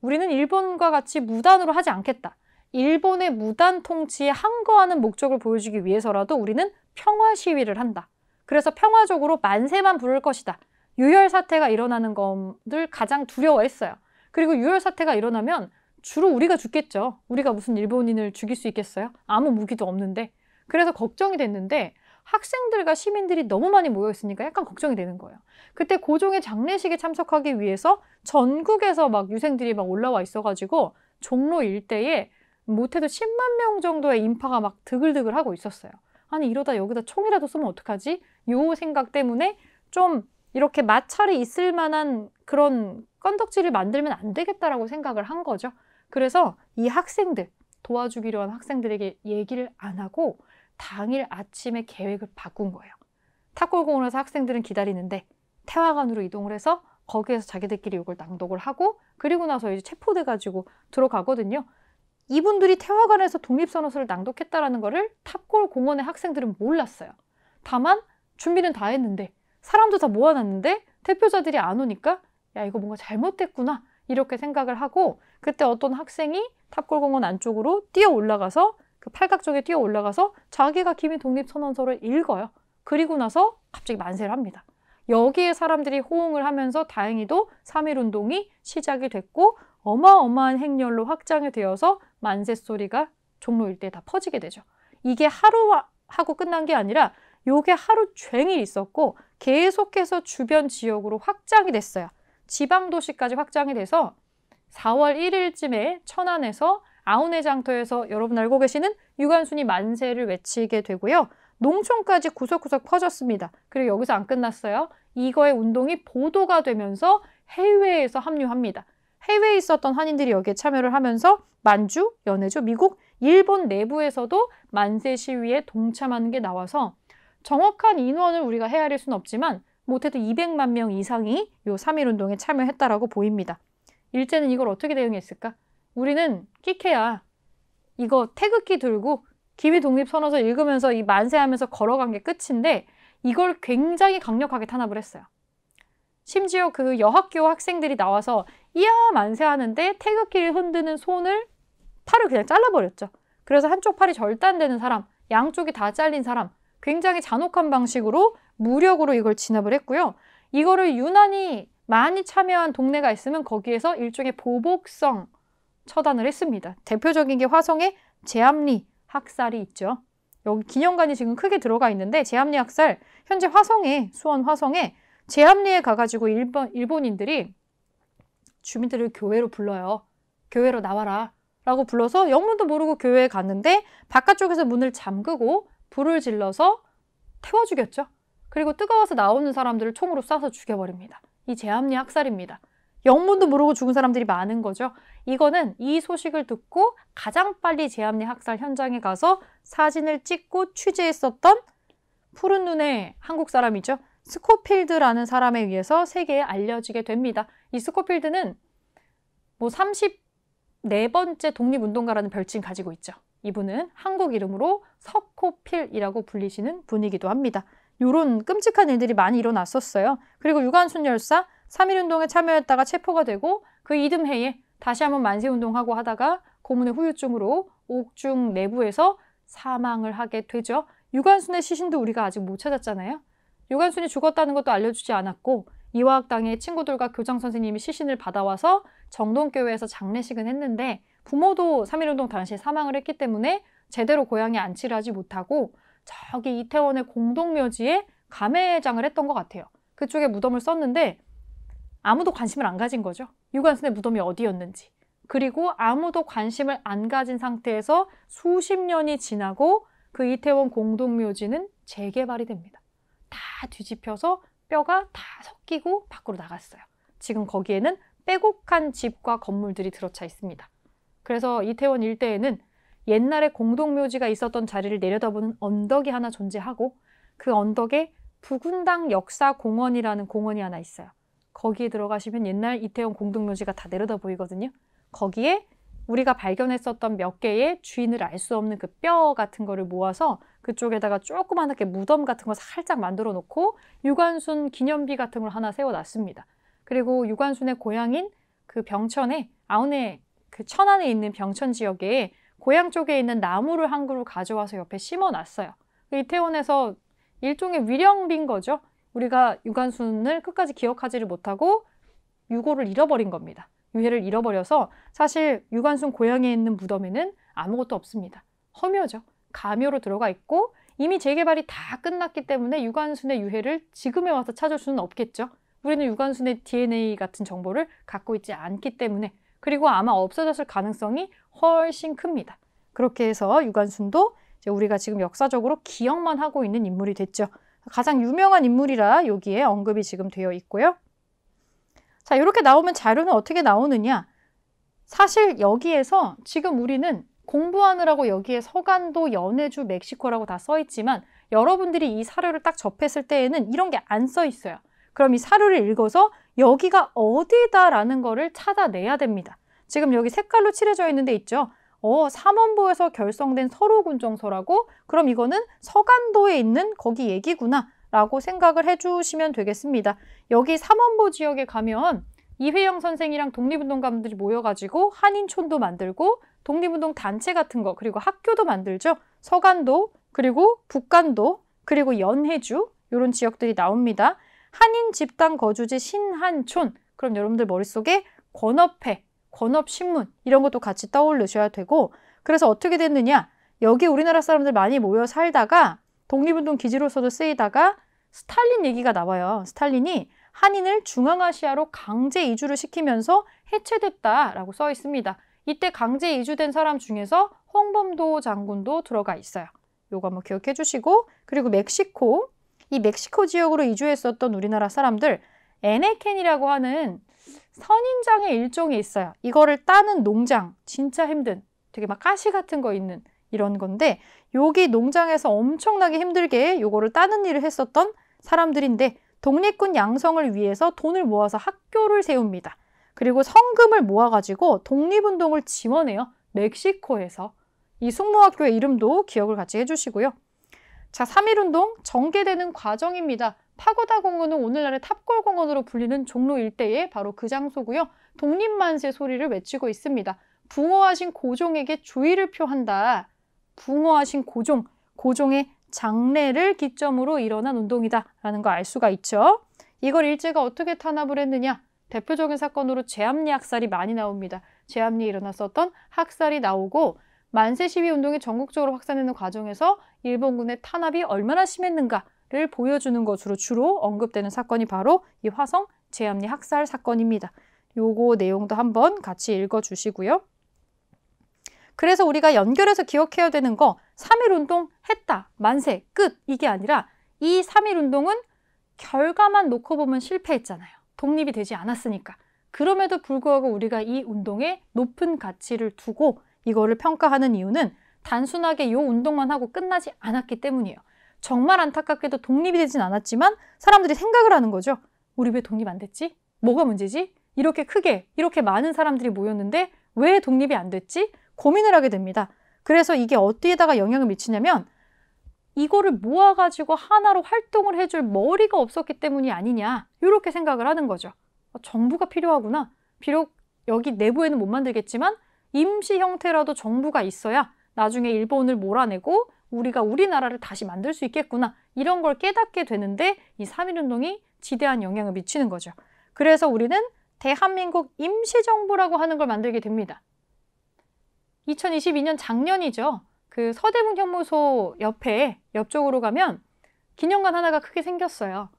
우리는 일본과 같이 무단으로 하지 않겠다. 일본의 무단 통치에 항거하는 목적을 보여주기 위해서라도 우리는 평화 시위를 한다. 그래서 평화적으로 만세만 부를 것이다. 유혈 사태가 일어나는 것을 가장 두려워했어요. 그리고 유혈 사태가 일어나면 주로 우리가 죽겠죠. 우리가 무슨 일본인을 죽일 수 있겠어요? 아무 무기도 없는데. 그래서 걱정이 됐는데 학생들과 시민들이 너무 많이 모여있으니까 약간 걱정이 되는 거예요. 그때 고종의 장례식에 참석하기 위해서 전국에서 막 유생들이 막 올라와 있어가지고 종로 일대에 못해도 10만 명 정도의 인파가 막 드글드글 하고 있었어요. 아니 이러다 여기다 총이라도 쏘면 어떡하지? 요 생각 때문에 좀 이렇게 마찰이 있을 만한 그런 건덕지를 만들면 안 되겠다라고 생각을 한 거죠. 그래서 이 학생들, 도와주기로 한 학생들에게 얘기를 안 하고 당일 아침에 계획을 바꾼 거예요. 탑골공원에서 학생들은 기다리는데 태화관으로 이동을 해서 거기에서 자기들끼리 이걸 낭독을 하고 그리고 나서 이제 체포돼가지고 들어가거든요. 이분들이 태화관에서 독립선언서를 낭독했다라는 거를 탑골공원의 학생들은 몰랐어요. 다만 준비는 다 했는데 사람도 다 모아놨는데 대표자들이 안 오니까 야 이거 뭔가 잘못됐구나 이렇게 생각을 하고 그때 어떤 학생이 탑골공원 안쪽으로 뛰어 올라가서 그 팔각 쪽에 뛰어 올라가서 자기가 기미 독립선언서를 읽어요. 그리고 나서 갑자기 만세를 합니다. 여기에 사람들이 호응을 하면서 다행히도 3.1운동이 시작이 됐고 어마어마한 행렬로 확장이 되어서 만세 소리가 종로 일대에 다 퍼지게 되죠. 이게 하루 하고 끝난 게 아니라 요게 하루 종일 있었고 계속해서 주변 지역으로 확장이 됐어요. 지방도시까지 확장이 돼서 4월 1일쯤에 천안에서 아우네장터에서 여러분 알고 계시는 유관순이 만세를 외치게 되고요. 농촌까지 구석구석 퍼졌습니다. 그리고 여기서 안 끝났어요. 이거의 운동이 보도가 되면서 해외에서 합류합니다. 해외에 있었던 한인들이 여기에 참여를 하면서 만주, 연해주, 미국, 일본 내부에서도 만세 시위에 동참하는 게 나와서 정확한 인원을 우리가 헤아릴 수는 없지만 못해도 200만 명 이상이 요 3.1운동에 참여했다라고 보입니다. 일제는 이걸 어떻게 대응했을까? 우리는 끼케야 이거 태극기 들고 기미독립선언서 읽으면서 이 만세하면서 걸어간 게 끝인데 이걸 굉장히 강력하게 탄압을 했어요. 심지어 그 여학교 학생들이 나와서 이야 만세하는데 태극기를 흔드는 팔을 그냥 잘라버렸죠. 그래서 한쪽 팔이 절단되는 사람, 양쪽이 다 잘린 사람, 굉장히 잔혹한 방식으로 무력으로 이걸 진압을 했고요. 이거를 유난히 많이 참여한 동네가 있으면 거기에서 일종의 보복성 처단을 했습니다. 대표적인 게 화성의 제암리 학살이 있죠. 여기 기념관이 지금 크게 들어가 있는데 제암리 학살, 현재 수원 화성에 제암리에 가가지고 일본인들이 주민들을 교회로 불러요. 교회로 나와라 라고 불러서 영문도 모르고 교회에 갔는데 바깥쪽에서 문을 잠그고 불을 질러서 태워 죽였죠. 그리고 뜨거워서 나오는 사람들을 총으로 쏴서 죽여버립니다. 이 제암리 학살입니다. 영문도 모르고 죽은 사람들이 많은 거죠. 이거는 이 소식을 듣고 가장 빨리 제암리 학살 현장에 가서 사진을 찍고 취재했었던 푸른 눈의 한국 사람이죠. 스코필드라는 사람에 의해서 세계에 알려지게 됩니다. 이 스코필드는 34번째 독립운동가라는 별칭 가지고 있죠. 이분은 한국 이름으로 석호필이라고 불리시는 분이기도 합니다. 이런 끔찍한 일들이 많이 일어났었어요. 그리고 유관순 열사 3.1운동에 참여했다가 체포가 되고 그 이듬해에 다시 한번 만세운동하고 하다가 고문의 후유증으로 옥중 내부에서 사망을 하게 되죠. 유관순의 시신도 우리가 아직 못 찾았잖아요. 유관순이 죽었다는 것도 알려주지 않았고 이화학당의 친구들과 교장 선생님이 시신을 받아와서 정동교회에서 장례식은 했는데 부모도 3.1운동 당시에 사망을 했기 때문에 제대로 고향에 안치를 하지 못하고 저기 이태원의 공동묘지에 감회장을 했던 것 같아요. 그쪽에 무덤을 썼는데 아무도 관심을 안 가진 거죠. 유관순의 무덤이 어디였는지. 그리고 아무도 관심을 안 가진 상태에서 수십 년이 지나고 그 이태원 공동묘지는 재개발이 됩니다. 다 뒤집혀서 뼈가 다 섞이고 밖으로 나갔어요. 지금 거기에는 빼곡한 집과 건물들이 들어차 있습니다. 그래서 이태원 일대에는 옛날에 공동묘지가 있었던 자리를 내려다보는 언덕이 하나 존재하고 그 언덕에 부군당 역사공원이라는 공원이 하나 있어요. 거기에 들어가시면 옛날 이태원 공동묘지가 다 내려다 보이거든요. 거기에 우리가 발견했었던 몇 개의 주인을 알 수 없는 그 뼈 같은 거를 모아서 그쪽에다가 조그맣게 무덤 같은 거 살짝 만들어 놓고 유관순 기념비 같은 걸 하나 세워놨습니다. 그리고 유관순의 고향인 그 병천에 그 천안에 있는 병천 지역에 고향 쪽에 있는 나무를 한 그루 가져와서 옆에 심어놨어요. 이태원에서 일종의 위령빈 거죠. 우리가 유관순을 끝까지 기억하지를 못하고 유고를 잃어버린 겁니다. 유해를 잃어버려서 사실 유관순 고향에 있는 무덤에는 아무것도 없습니다. 허묘죠. 가묘로 들어가 있고 이미 재개발이 다 끝났기 때문에 유관순의 유해를 지금에 와서 찾을 수는 없겠죠. 우리는 유관순의 DNA 같은 정보를 갖고 있지 않기 때문에 그리고 아마 없어졌을 가능성이 훨씬 큽니다. 그렇게 해서 유관순도 이제 우리가 지금 역사적으로 기억만 하고 있는 인물이 됐죠. 가장 유명한 인물이라 여기에 언급이 지금 되어 있고요. 자, 이렇게 나오면 자료는 어떻게 나오느냐? 사실 여기에서 지금 우리는 공부하느라고 여기에 서간도, 연해주, 멕시코라고 다 써 있지만 여러분들이 이 사료를 딱 접했을 때에는 이런 게 안 써 있어요. 그럼 이 사료를 읽어서 여기가 어디다라는 거를 찾아내야 됩니다. 지금 여기 색깔로 칠해져 있는 데 있죠. 삼원보에서 결성된 서로군정서라고? 그럼 이거는 서간도에 있는 거기 얘기구나 라고 생각을 해주시면 되겠습니다. 여기 삼원보 지역에 가면 이회영 선생이랑 독립운동가분들이 모여가지고 한인촌도 만들고 독립운동 단체 같은 거 그리고 학교도 만들죠. 서간도 그리고 북간도 그리고 연해주 이런 지역들이 나옵니다. 한인 집단 거주지 신한촌 그럼 여러분들 머릿속에 권업회, 권업신문 이런 것도 같이 떠올리셔야 되고 그래서 어떻게 됐느냐 여기 우리나라 사람들 많이 모여 살다가 독립운동 기지로서도 쓰이다가 스탈린 얘기가 나와요. 스탈린이 한인을 중앙아시아로 강제 이주를 시키면서 해체됐다라고 써 있습니다. 이때 강제 이주된 사람 중에서 홍범도 장군도 들어가 있어요. 요거 한번 기억해 주시고 그리고 멕시코, 이 멕시코 지역으로 이주했었던 우리나라 사람들 에네켄이라고 하는 선인장의 일종이 있어요. 이거를 따는 농장, 진짜 힘든, 되게 막 가시 같은 거 있는 이런 건데 여기 농장에서 엄청나게 힘들게 요거를 따는 일을 했었던 사람들인데 독립군 양성을 위해서 돈을 모아서 학교를 세웁니다. 그리고 성금을 모아가지고 독립운동을 지원해요. 멕시코에서. 이 숙모학교의 이름도 기억을 같이 해주시고요. 자, 3.1운동 전개되는 과정입니다. 파고다 공원은 오늘날의 탑골 공원으로 불리는 종로 일대에 바로 그 장소고요. 독립만세 소리를 외치고 있습니다. 붕어하신 고종에게 주의를 표한다. 붕어하신 고종, 고종의 장례를 기점으로 일어난 운동이다라는 거 알 수가 있죠. 이걸 일제가 어떻게 탄압을 했느냐? 대표적인 사건으로 제암리 학살이 많이 나옵니다. 제암리에 일어났었던 학살이 나오고 만세 시위 운동이 전국적으로 확산되는 과정에서 일본군의 탄압이 얼마나 심했는가를 보여주는 것으로 주로 언급되는 사건이 바로 이 화성 제암리 학살 사건입니다. 요거 내용도 한번 같이 읽어주시고요. 그래서 우리가 연결해서 기억해야 되는 거 3.1운동 했다, 만세, 끝 이게 아니라 이 3.1운동은 결과만 놓고 보면 실패했잖아요. 독립이 되지 않았으니까. 그럼에도 불구하고 우리가 이 운동에 높은 가치를 두고 이거를 평가하는 이유는 단순하게 이 운동만 하고 끝나지 않았기 때문이에요. 정말 안타깝게도 독립이 되진 않았지만 사람들이 생각을 하는 거죠. 우리 왜 독립 안 됐지? 뭐가 문제지? 이렇게 크게, 이렇게 많은 사람들이 모였는데 왜 독립이 안 됐지? 고민을 하게 됩니다. 그래서 이게 어디에다가 영향을 미치냐면 이거를 모아가지고 하나로 활동을 해줄 머리가 없었기 때문이 아니냐 이렇게 생각을 하는 거죠. 정부가 필요하구나. 비록 여기 내부에는 못 만들겠지만 임시 형태라도 정부가 있어야 나중에 일본을 몰아내고 우리가 우리나라를 다시 만들 수 있겠구나. 이런 걸 깨닫게 되는데 이 3.1운동이 지대한 영향을 미치는 거죠. 그래서 우리는 대한민국 임시정부라고 하는 걸 만들게 됩니다. 2022년 작년이죠. 그 서대문 현무소 옆에 옆쪽으로 가면 기념관 하나가 크게 생겼어요.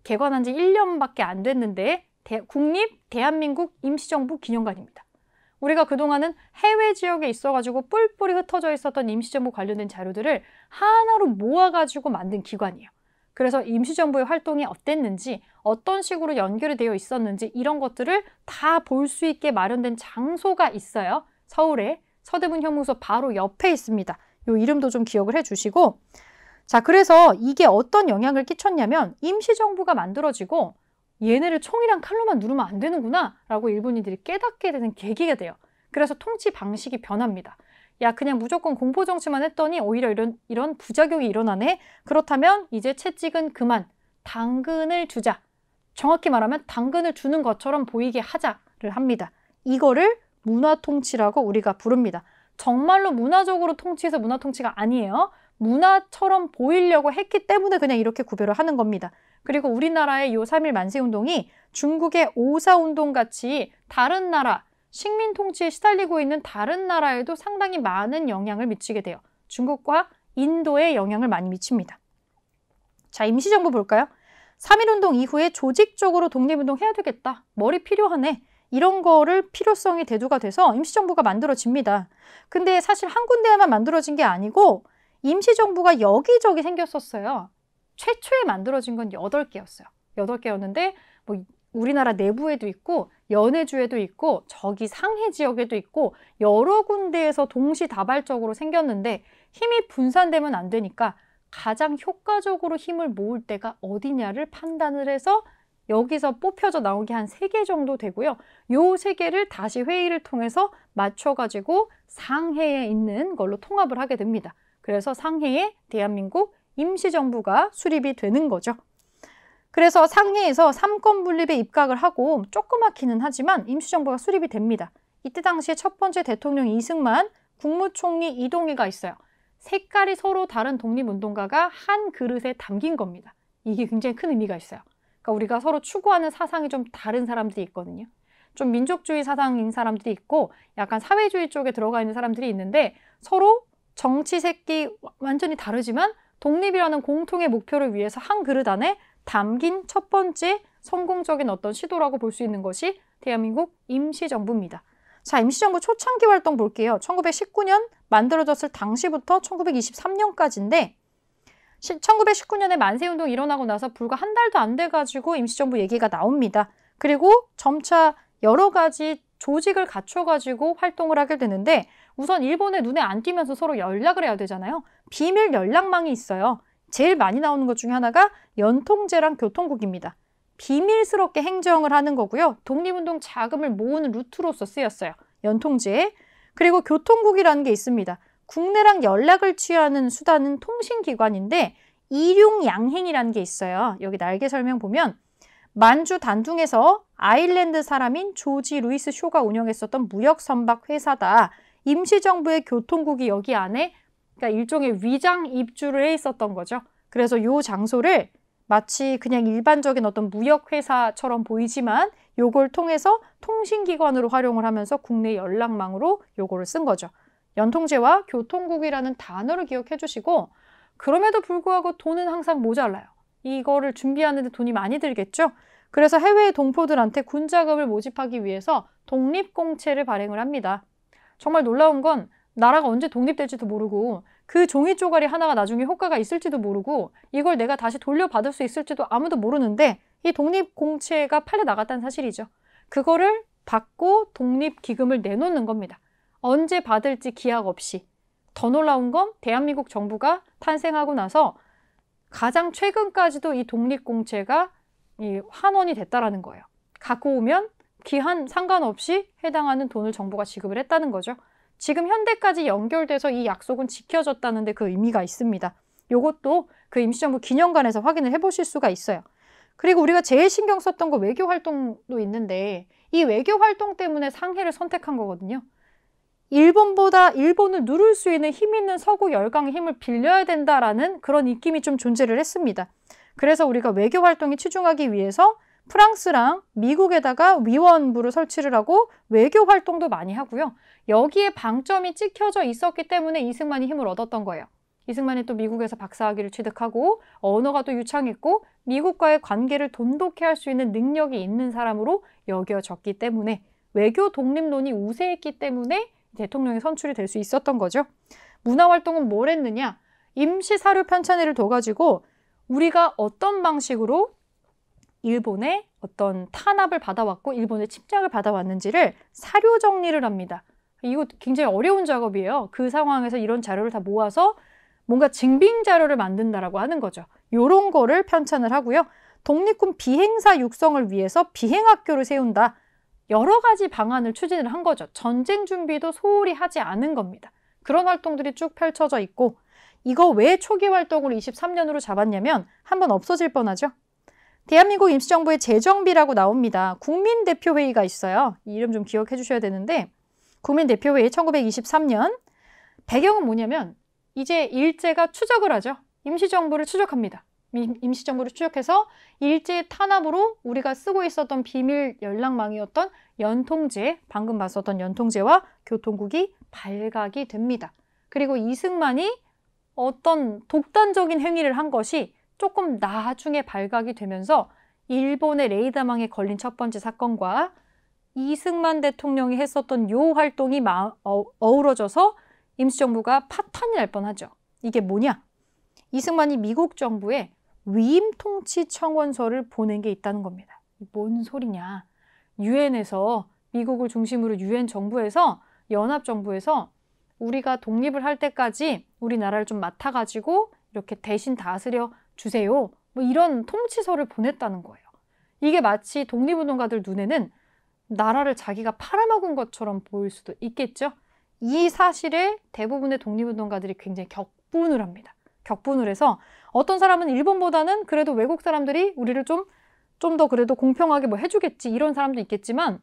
개관한 지 1년밖에 안 됐는데 국립 대한민국 임시정부 기념관입니다. 우리가 그동안은 해외 지역에 있어가지고 뿔뿔이 흩어져 있었던 임시정부 관련된 자료들을 하나로 모아가지고 만든 기관이에요. 그래서 임시정부의 활동이 어땠는지, 어떤 식으로 연결이 되어 있었는지 이런 것들을 다 볼 수 있게 마련된 장소가 있어요. 서울에 서대문 현무소 바로 옆에 있습니다. 이 이름도 좀 기억을 해주시고, 자, 그래서 이게 어떤 영향을 끼쳤냐면 임시정부가 만들어지고 얘네를 총이랑 칼로만 누르면 안 되는구나 라고 일본인들이 깨닫게 되는 계기가 돼요. 그래서 통치 방식이 변합니다. 야, 그냥 무조건 공포정치만 했더니 오히려 이런 부작용이 일어나네. 그렇다면 이제 채찍은 그만, 당근을 주자. 정확히 말하면 당근을 주는 것처럼 보이게 하자를 합니다. 이거를 문화통치라고 우리가 부릅니다. 정말로 문화적으로 통치해서 문화통치가 아니에요. 문화처럼 보이려고 했기 때문에 그냥 이렇게 구별을 하는 겁니다. 그리고 우리나라의 요 3.1 만세운동이 중국의 5.4운동 같이 다른 나라, 식민 통치에 시달리고 있는 다른 나라에도 상당히 많은 영향을 미치게 돼요. 중국과 인도에 영향을 많이 미칩니다. 자, 임시정부 볼까요? 3.1운동 이후에 조직적으로 독립운동 해야 되겠다. 머리 필요하네. 이런 거를 필요성이 대두가 돼서 임시정부가 만들어집니다. 근데 사실 한 군데에만 만들어진 게 아니고 임시정부가 여기저기 생겼었어요. 최초에 만들어진 건 8개였어요. 8개였는데 뭐 우리나라 내부에도 있고 연해주에도 있고 저기 상해 지역에도 있고 여러 군데에서 동시다발적으로 생겼는데 힘이 분산되면 안 되니까 가장 효과적으로 힘을 모을 때가 어디냐를 판단을 해서 여기서 뽑혀져 나온 게 한 3개 정도 되고요. 요 3개를 다시 회의를 통해서 맞춰가지고 상해에 있는 걸로 통합을 하게 됩니다. 그래서 상해에 대한민국 임시정부가 수립이 되는 거죠. 그래서 상해에서 삼권 분립에 입각을 하고 조그맣기는 하지만 임시정부가 수립이 됩니다. 이때 당시에 첫 번째 대통령 이승만, 국무총리 이동희가 있어요. 색깔이 서로 다른 독립운동가가 한 그릇에 담긴 겁니다. 이게 굉장히 큰 의미가 있어요. 그러니까 우리가 서로 추구하는 사상이 좀 다른 사람들이 있거든요. 좀 민족주의 사상인 사람들이 있고 약간 사회주의 쪽에 들어가 있는 사람들이 있는데 서로 정치색이 완전히 다르지만 독립이라는 공통의 목표를 위해서 한 그릇 안에 담긴 첫 번째 성공적인 어떤 시도라고 볼 수 있는 것이 대한민국 임시정부입니다. 자, 임시정부 초창기 활동 볼게요. 1919년 만들어졌을 당시부터 1923년까지인데 1919년에 만세운동이 일어나고 나서 불과 한 달도 안 돼가지고 임시정부 얘기가 나옵니다. 그리고 점차 여러 가지 조직을 갖춰가지고 활동을 하게 되는데 우선 일본의 눈에 안 띄면서 서로 연락을 해야 되잖아요. 비밀 연락망이 있어요. 제일 많이 나오는 것 중에 하나가 연통제랑 교통국입니다. 비밀스럽게 행정을 하는 거고요. 독립운동 자금을 모으는 루트로서 쓰였어요. 연통제. 그리고 교통국이라는 게 있습니다. 국내랑 연락을 취하는 수단은 통신기관인데 이륙양행이라는 게 있어요. 여기 날개 설명 보면 만주 단둥에서 아일랜드 사람인 조지 루이스 쇼가 운영했었던 무역선박 회사다. 임시정부의 교통국이 여기 안에 그러니까 일종의 위장 입주를 해 있었던 거죠. 그래서 이 장소를 마치 그냥 일반적인 어떤 무역회사처럼 보이지만 요걸 통해서 통신기관으로 활용을 하면서 국내 연락망으로 요거를 쓴 거죠. 연통제와 교통국이라는 단어를 기억해 주시고 그럼에도 불구하고 돈은 항상 모자라요. 이거를 준비하는 데 돈이 많이 들겠죠. 그래서 해외 동포들한테 군자금을 모집하기 위해서 독립공채를 발행을 합니다. 정말 놀라운 건 나라가 언제 독립될지도 모르고 그 종이 쪼가리 하나가 나중에 효과가 있을지도 모르고 이걸 내가 다시 돌려받을 수 있을지도 아무도 모르는데 이 독립공채가 팔려나갔다는 사실이죠. 그거를 받고 독립기금을 내놓는 겁니다. 언제 받을지 기약 없이. 더 놀라운 건 대한민국 정부가 탄생하고 나서 가장 최근까지도 이 독립공채가 환원이 됐다라는 거예요. 갖고 오면 기한 상관없이 해당하는 돈을 정부가 지급을 했다는 거죠. 지금 현대까지 연결돼서 이 약속은 지켜졌다는 데 그 의미가 있습니다. 이것도 그 임시정부 기념관에서 확인을 해보실 수가 있어요. 그리고 우리가 제일 신경 썼던 거 외교 활동도 있는데 이 외교 활동 때문에 상해를 선택한 거거든요. 일본보다 일본을 누를 수 있는 힘 있는 서구 열강의 힘을 빌려야 된다라는 그런 입김이 좀 존재를 했습니다. 그래서 우리가 외교 활동에 치중하기 위해서 프랑스랑 미국에다가 위원부를 설치를 하고 외교 활동도 많이 하고요. 여기에 방점이 찍혀져 있었기 때문에 이승만이 힘을 얻었던 거예요. 이승만이 또 미국에서 박사학위를 취득하고 언어가 또 유창했고 미국과의 관계를 돈독히 할 수 있는 능력이 있는 사람으로 여겨졌기 때문에 외교 독립론이 우세했기 때문에 대통령이 선출이 될 수 있었던 거죠. 문화활동은 뭘 했느냐? 임시사료 편찬회를 둬가지고 우리가 어떤 방식으로 일본의 어떤 탄압을 받아왔고 일본의 침략을 받아왔는지를 사료 정리를 합니다. 이거 굉장히 어려운 작업이에요. 그 상황에서 이런 자료를 다 모아서 뭔가 증빙 자료를 만든다라고 하는 거죠. 이런 거를 편찬을 하고요. 독립군 비행사 육성을 위해서 비행학교를 세운다. 여러 가지 방안을 추진을 한 거죠. 전쟁 준비도 소홀히 하지 않은 겁니다. 그런 활동들이 쭉 펼쳐져 있고 이거 왜 초기 활동을 23년으로 잡았냐면 한번 없어질 뻔하죠. 대한민국 임시정부의 재정비라고 나옵니다. 국민대표회의가 있어요. 이 이름 좀 기억해 주셔야 되는데 국민대표회의 1923년 배경은 뭐냐면 이제 일제가 추적을 하죠. 임시정부를 추적합니다. 임시정부를 추적해서 일제의 탄압으로 우리가 쓰고 있었던 비밀 연락망이었던 연통제, 방금 봤었던 연통제와 교통국이 발각이 됩니다. 그리고 이승만이 어떤 독단적인 행위를 한 것이 조금 나중에 발각이 되면서 일본의 레이더망에 걸린 첫 번째 사건과 이승만 대통령이 했었던 요 활동이 어우러져서 임시정부가 파탄이 날 뻔하죠. 이게 뭐냐? 이승만이 미국 정부에 위임통치청원서를 보낸 게 있다는 겁니다. 뭔 소리냐? 유엔에서 미국을 중심으로 유엔 정부에서 연합정부에서 우리가 독립을 할 때까지 우리나라를 좀 맡아가지고 이렇게 대신 다스려 주세요. 뭐 이런 통치서를 보냈다는 거예요. 이게 마치 독립운동가들 눈에는 나라를 자기가 팔아먹은 것처럼 보일 수도 있겠죠. 이 사실에 대부분의 독립운동가들이 굉장히 격분을 합니다. 격분을 해서 어떤 사람은 일본보다는 그래도 외국 사람들이 우리를 좀 더 그래도 공평하게 뭐 해주겠지 이런 사람도 있겠지만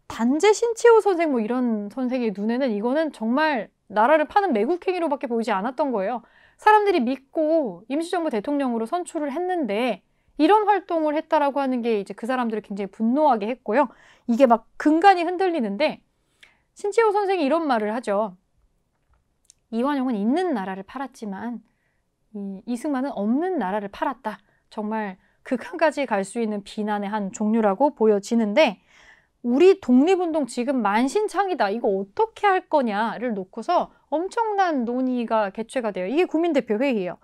단재 신치호 선생 뭐 이런 선생의 눈에는 이거는 정말 나라를 파는 매국행위로밖에 보이지 않았던 거예요. 사람들이 믿고 임시정부 대통령으로 선출을 했는데 이런 활동을 했다라고 하는 게 이제 그 사람들을 굉장히 분노하게 했고요. 이게 막 근간이 흔들리는데 신치호 선생이 이런 말을 하죠. 이완용은 있는 나라를 팔았지만 이승만은 없는 나라를 팔았다. 정말 극한까지 갈 수 있는 비난의 한 종류라고 보여지는데 우리 독립운동 지금 만신창이다. 이거 어떻게 할 거냐를 놓고서 엄청난 논의가 개최가 돼요. 이게 국민대표회의예요.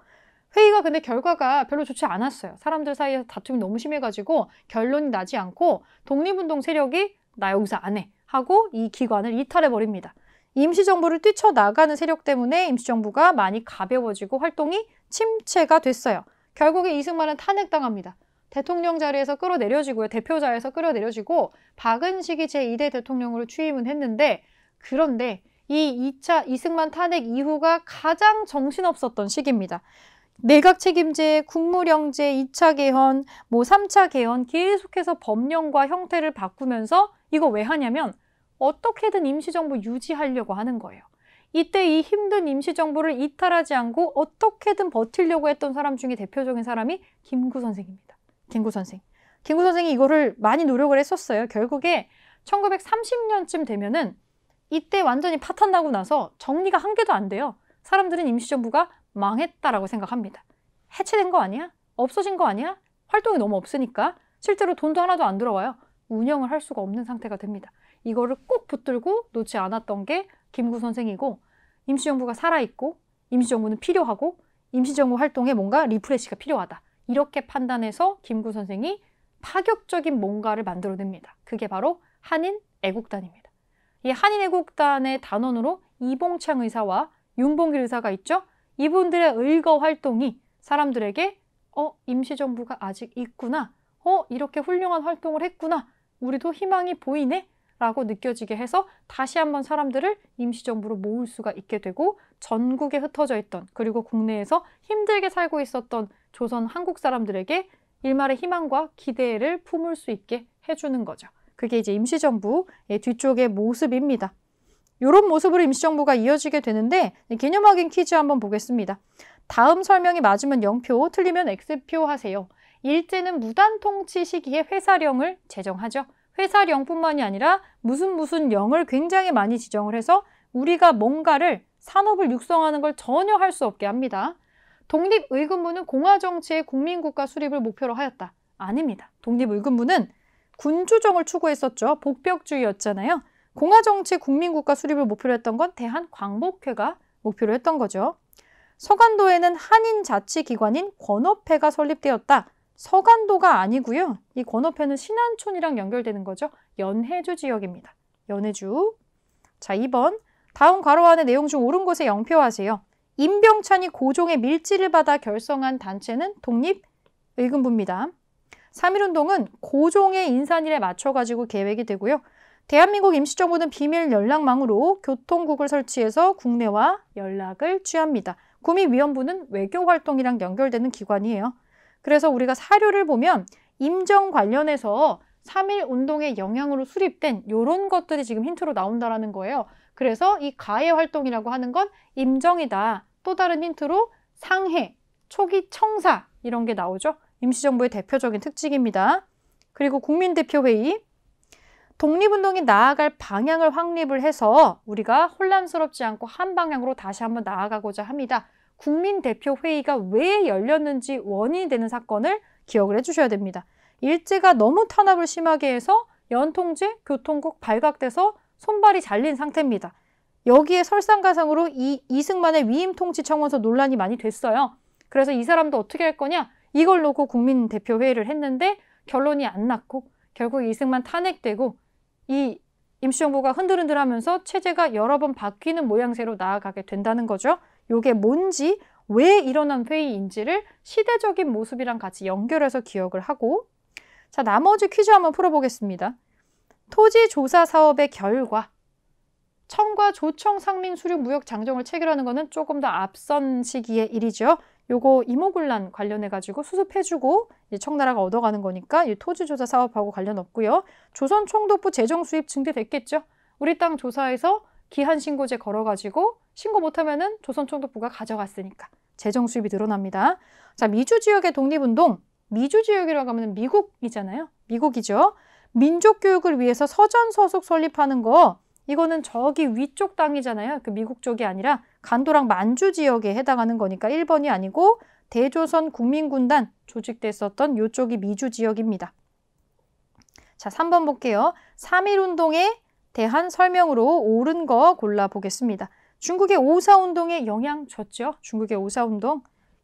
회의가 근데 결과가 별로 좋지 않았어요. 사람들 사이에서 다툼이 너무 심해가지고 결론이 나지 않고 독립운동 세력이 나 여기서 안 해 하고 이 기관을 이탈해버립니다. 임시정부를 뛰쳐나가는 세력 때문에 임시정부가 많이 가벼워지고 활동이 침체가 됐어요. 결국에 이승만은 탄핵당합니다. 대통령 자리에서 끌어내려지고요. 대표자에서 끌어내려지고 박은식이 제2대 대통령으로 취임은 했는데, 그런데 이 2차 이승만 탄핵 이후가 가장 정신없었던 시기입니다. 내각 책임제, 국무령제, 2차 개헌, 3차 개헌 계속해서 법령과 형태를 바꾸면서 이거 왜 하냐면 어떻게든 임시정부 유지하려고 하는 거예요. 이때 이 힘든 임시정부를 이탈하지 않고 어떻게든 버티려고 했던 사람 중에 대표적인 사람이 김구 선생입니다. 김구 선생. 김구 선생이 이거를 많이 노력을 했었어요. 결국에 1930년쯤 되면은 이때 완전히 파탄 나고 나서 정리가 한 개도 안 돼요. 사람들은 임시정부가 망했다라고 생각합니다. 해체된 거 아니야? 없어진 거 아니야? 활동이 너무 없으니까 실제로 돈도 하나도 안 들어와요. 운영을 할 수가 없는 상태가 됩니다. 이거를 꼭 붙들고 놓지 않았던 게 김구 선생이고, 임시정부가 살아있고 임시정부는 필요하고 임시정부 활동에 뭔가 리프레시가 필요하다. 이렇게 판단해서 김구 선생이 파격적인 뭔가를 만들어냅니다. 그게 바로 한인애국단입니다. 이 한인애국단의 단원으로 이봉창 의사와 윤봉길 의사가 있죠. 이분들의 의거 활동이 사람들에게 임시정부가 아직 있구나. 이렇게 훌륭한 활동을 했구나. 우리도 희망이 보이네. 라고 느껴지게 해서 다시 한번 사람들을 임시정부로 모을 수가 있게 되고, 전국에 흩어져 있던, 그리고 국내에서 힘들게 살고 있었던 조선 한국 사람들에게 일말의 희망과 기대를 품을 수 있게 해주는 거죠. 그게 이제 임시정부의 뒤쪽의 모습입니다. 이런 모습으로 임시정부가 이어지게 되는데, 개념 확인 퀴즈 한번 보겠습니다. 다음 설명이 맞으면 0표, 틀리면 X표 하세요. 일제는 무단통치 시기에 회사령을 제정하죠. 회사령뿐만이 아니라 무슨 령을 굉장히 많이 지정을 해서 우리가 뭔가를, 산업을 육성하는 걸 전혀 할 수 없게 합니다. 독립의금부는 공화정치의 국민국가 수립을 목표로 하였다. 아닙니다. 독립의금부는 군주정을 추구했었죠. 복벽주의였잖아요. 공화정치 국민국가 수립을 목표로 했던 건 대한광복회가 목표로 했던 거죠. 서간도에는 한인자치기관인 권업회가 설립되었다. 서간도가 아니고요. 이 권업회는 신안촌이랑 연결되는 거죠. 연해주 지역입니다. 연해주. 자, 2번. 다음 괄호 안의 내용 중 옳은 곳에 0표 하세요. 임병찬이 고종의 밀지를 받아 결성한 단체는 독립의금부입니다. 3.1운동은 고종의 인산일에 맞춰가지고 계획이 되고요. 대한민국 임시정부는 비밀 연락망으로 교통국을 설치해서 국내와 연락을 취합니다. 구미위원부는 외교활동이랑 연결되는 기관이에요. 그래서 우리가 사료를 보면 임정 관련해서 3.1운동의 영향으로 수립된 이런 것들이 지금 힌트로 나온다는 거예요. 그래서 이 가해 활동이라고 하는 건 임정이다. 또 다른 힌트로 상해, 초기 청사 이런 게 나오죠. 임시정부의 대표적인 특징입니다. 그리고 국민대표회의. 독립운동이 나아갈 방향을 확립을 해서 우리가 혼란스럽지 않고 한 방향으로 다시 한번 나아가고자 합니다. 국민대표회의가 왜 열렸는지 원인이 되는 사건을 기억을 해주셔야 됩니다. 일제가 너무 탄압을 심하게 해서 연통제, 교통국 발각돼서 손발이 잘린 상태입니다. 여기에 설상가상으로 이승만의 위임통치 청원서 논란이 많이 됐어요. 그래서 이 사람도 어떻게 할 거냐? 이걸 놓고 국민대표회의를 했는데 결론이 안 났고 결국 이승만 탄핵되고 이 임시정부가 흔들흔들하면서 체제가 여러 번 바뀌는 모양새로 나아가게 된다는 거죠. 이게 뭔지, 왜 일어난 회의인지를 시대적인 모습이랑 같이 연결해서 기억을 하고, 자, 나머지 퀴즈 한번 풀어보겠습니다. 토지조사 사업의 결과, 청과 조청 상민 수륙 무역 장정을 체결하는 거는 조금 더 앞선 시기의 일이죠. 요거 이모군란 관련해가지고 수습해주고 이제 청나라가 얻어가는 거니까 이 토지조사 사업하고 관련 없고요. 조선 총독부 재정 수입 증대됐겠죠. 우리 땅 조사해서 기한 신고제 걸어가지고 신고 못하면은 조선 총독부가 가져갔으니까 재정 수입이 늘어납니다. 자, 미주 지역의 독립운동. 미주 지역이라고 하면 미국이잖아요. 미국이죠. 민족 교육을 위해서 서전 서속 설립하는 거. 이거는 저기 위쪽 땅이잖아요. 그 미국 쪽이 아니라 간도랑 만주 지역에 해당하는 거니까 1번이 아니고 대조선 국민군단 조직됐었던 이쪽이 미주 지역입니다. 자, 3번 볼게요. 3.1운동에 대한 설명으로 옳은 거 골라보겠습니다. 중국의 오사운동에 영향 줬죠. 중국의 오사운동.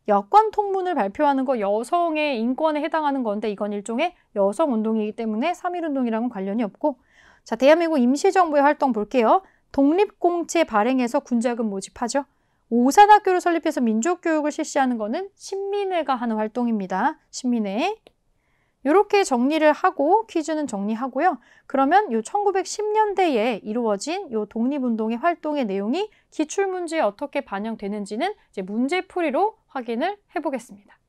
여권 통문을 발표하는 거 여성의 인권에 해당하는 건데 이건 일종의 여성운동이기 때문에 3.1운동이랑은 관련이 없고 자, 대한민국 임시정부의 활동 볼게요. 독립공채 발행해서 군자금 모집하죠. 오산학교를 설립해서 민족교육을 실시하는 거는 신민회가 하는 활동입니다. 신민회. 이렇게 정리를 하고 퀴즈는 정리하고요. 그러면 요 1910년대에 이루어진 요 독립운동의 활동의 내용이 기출문제에 어떻게 반영되는지는 이제 문제풀이로 확인을 해보겠습니다.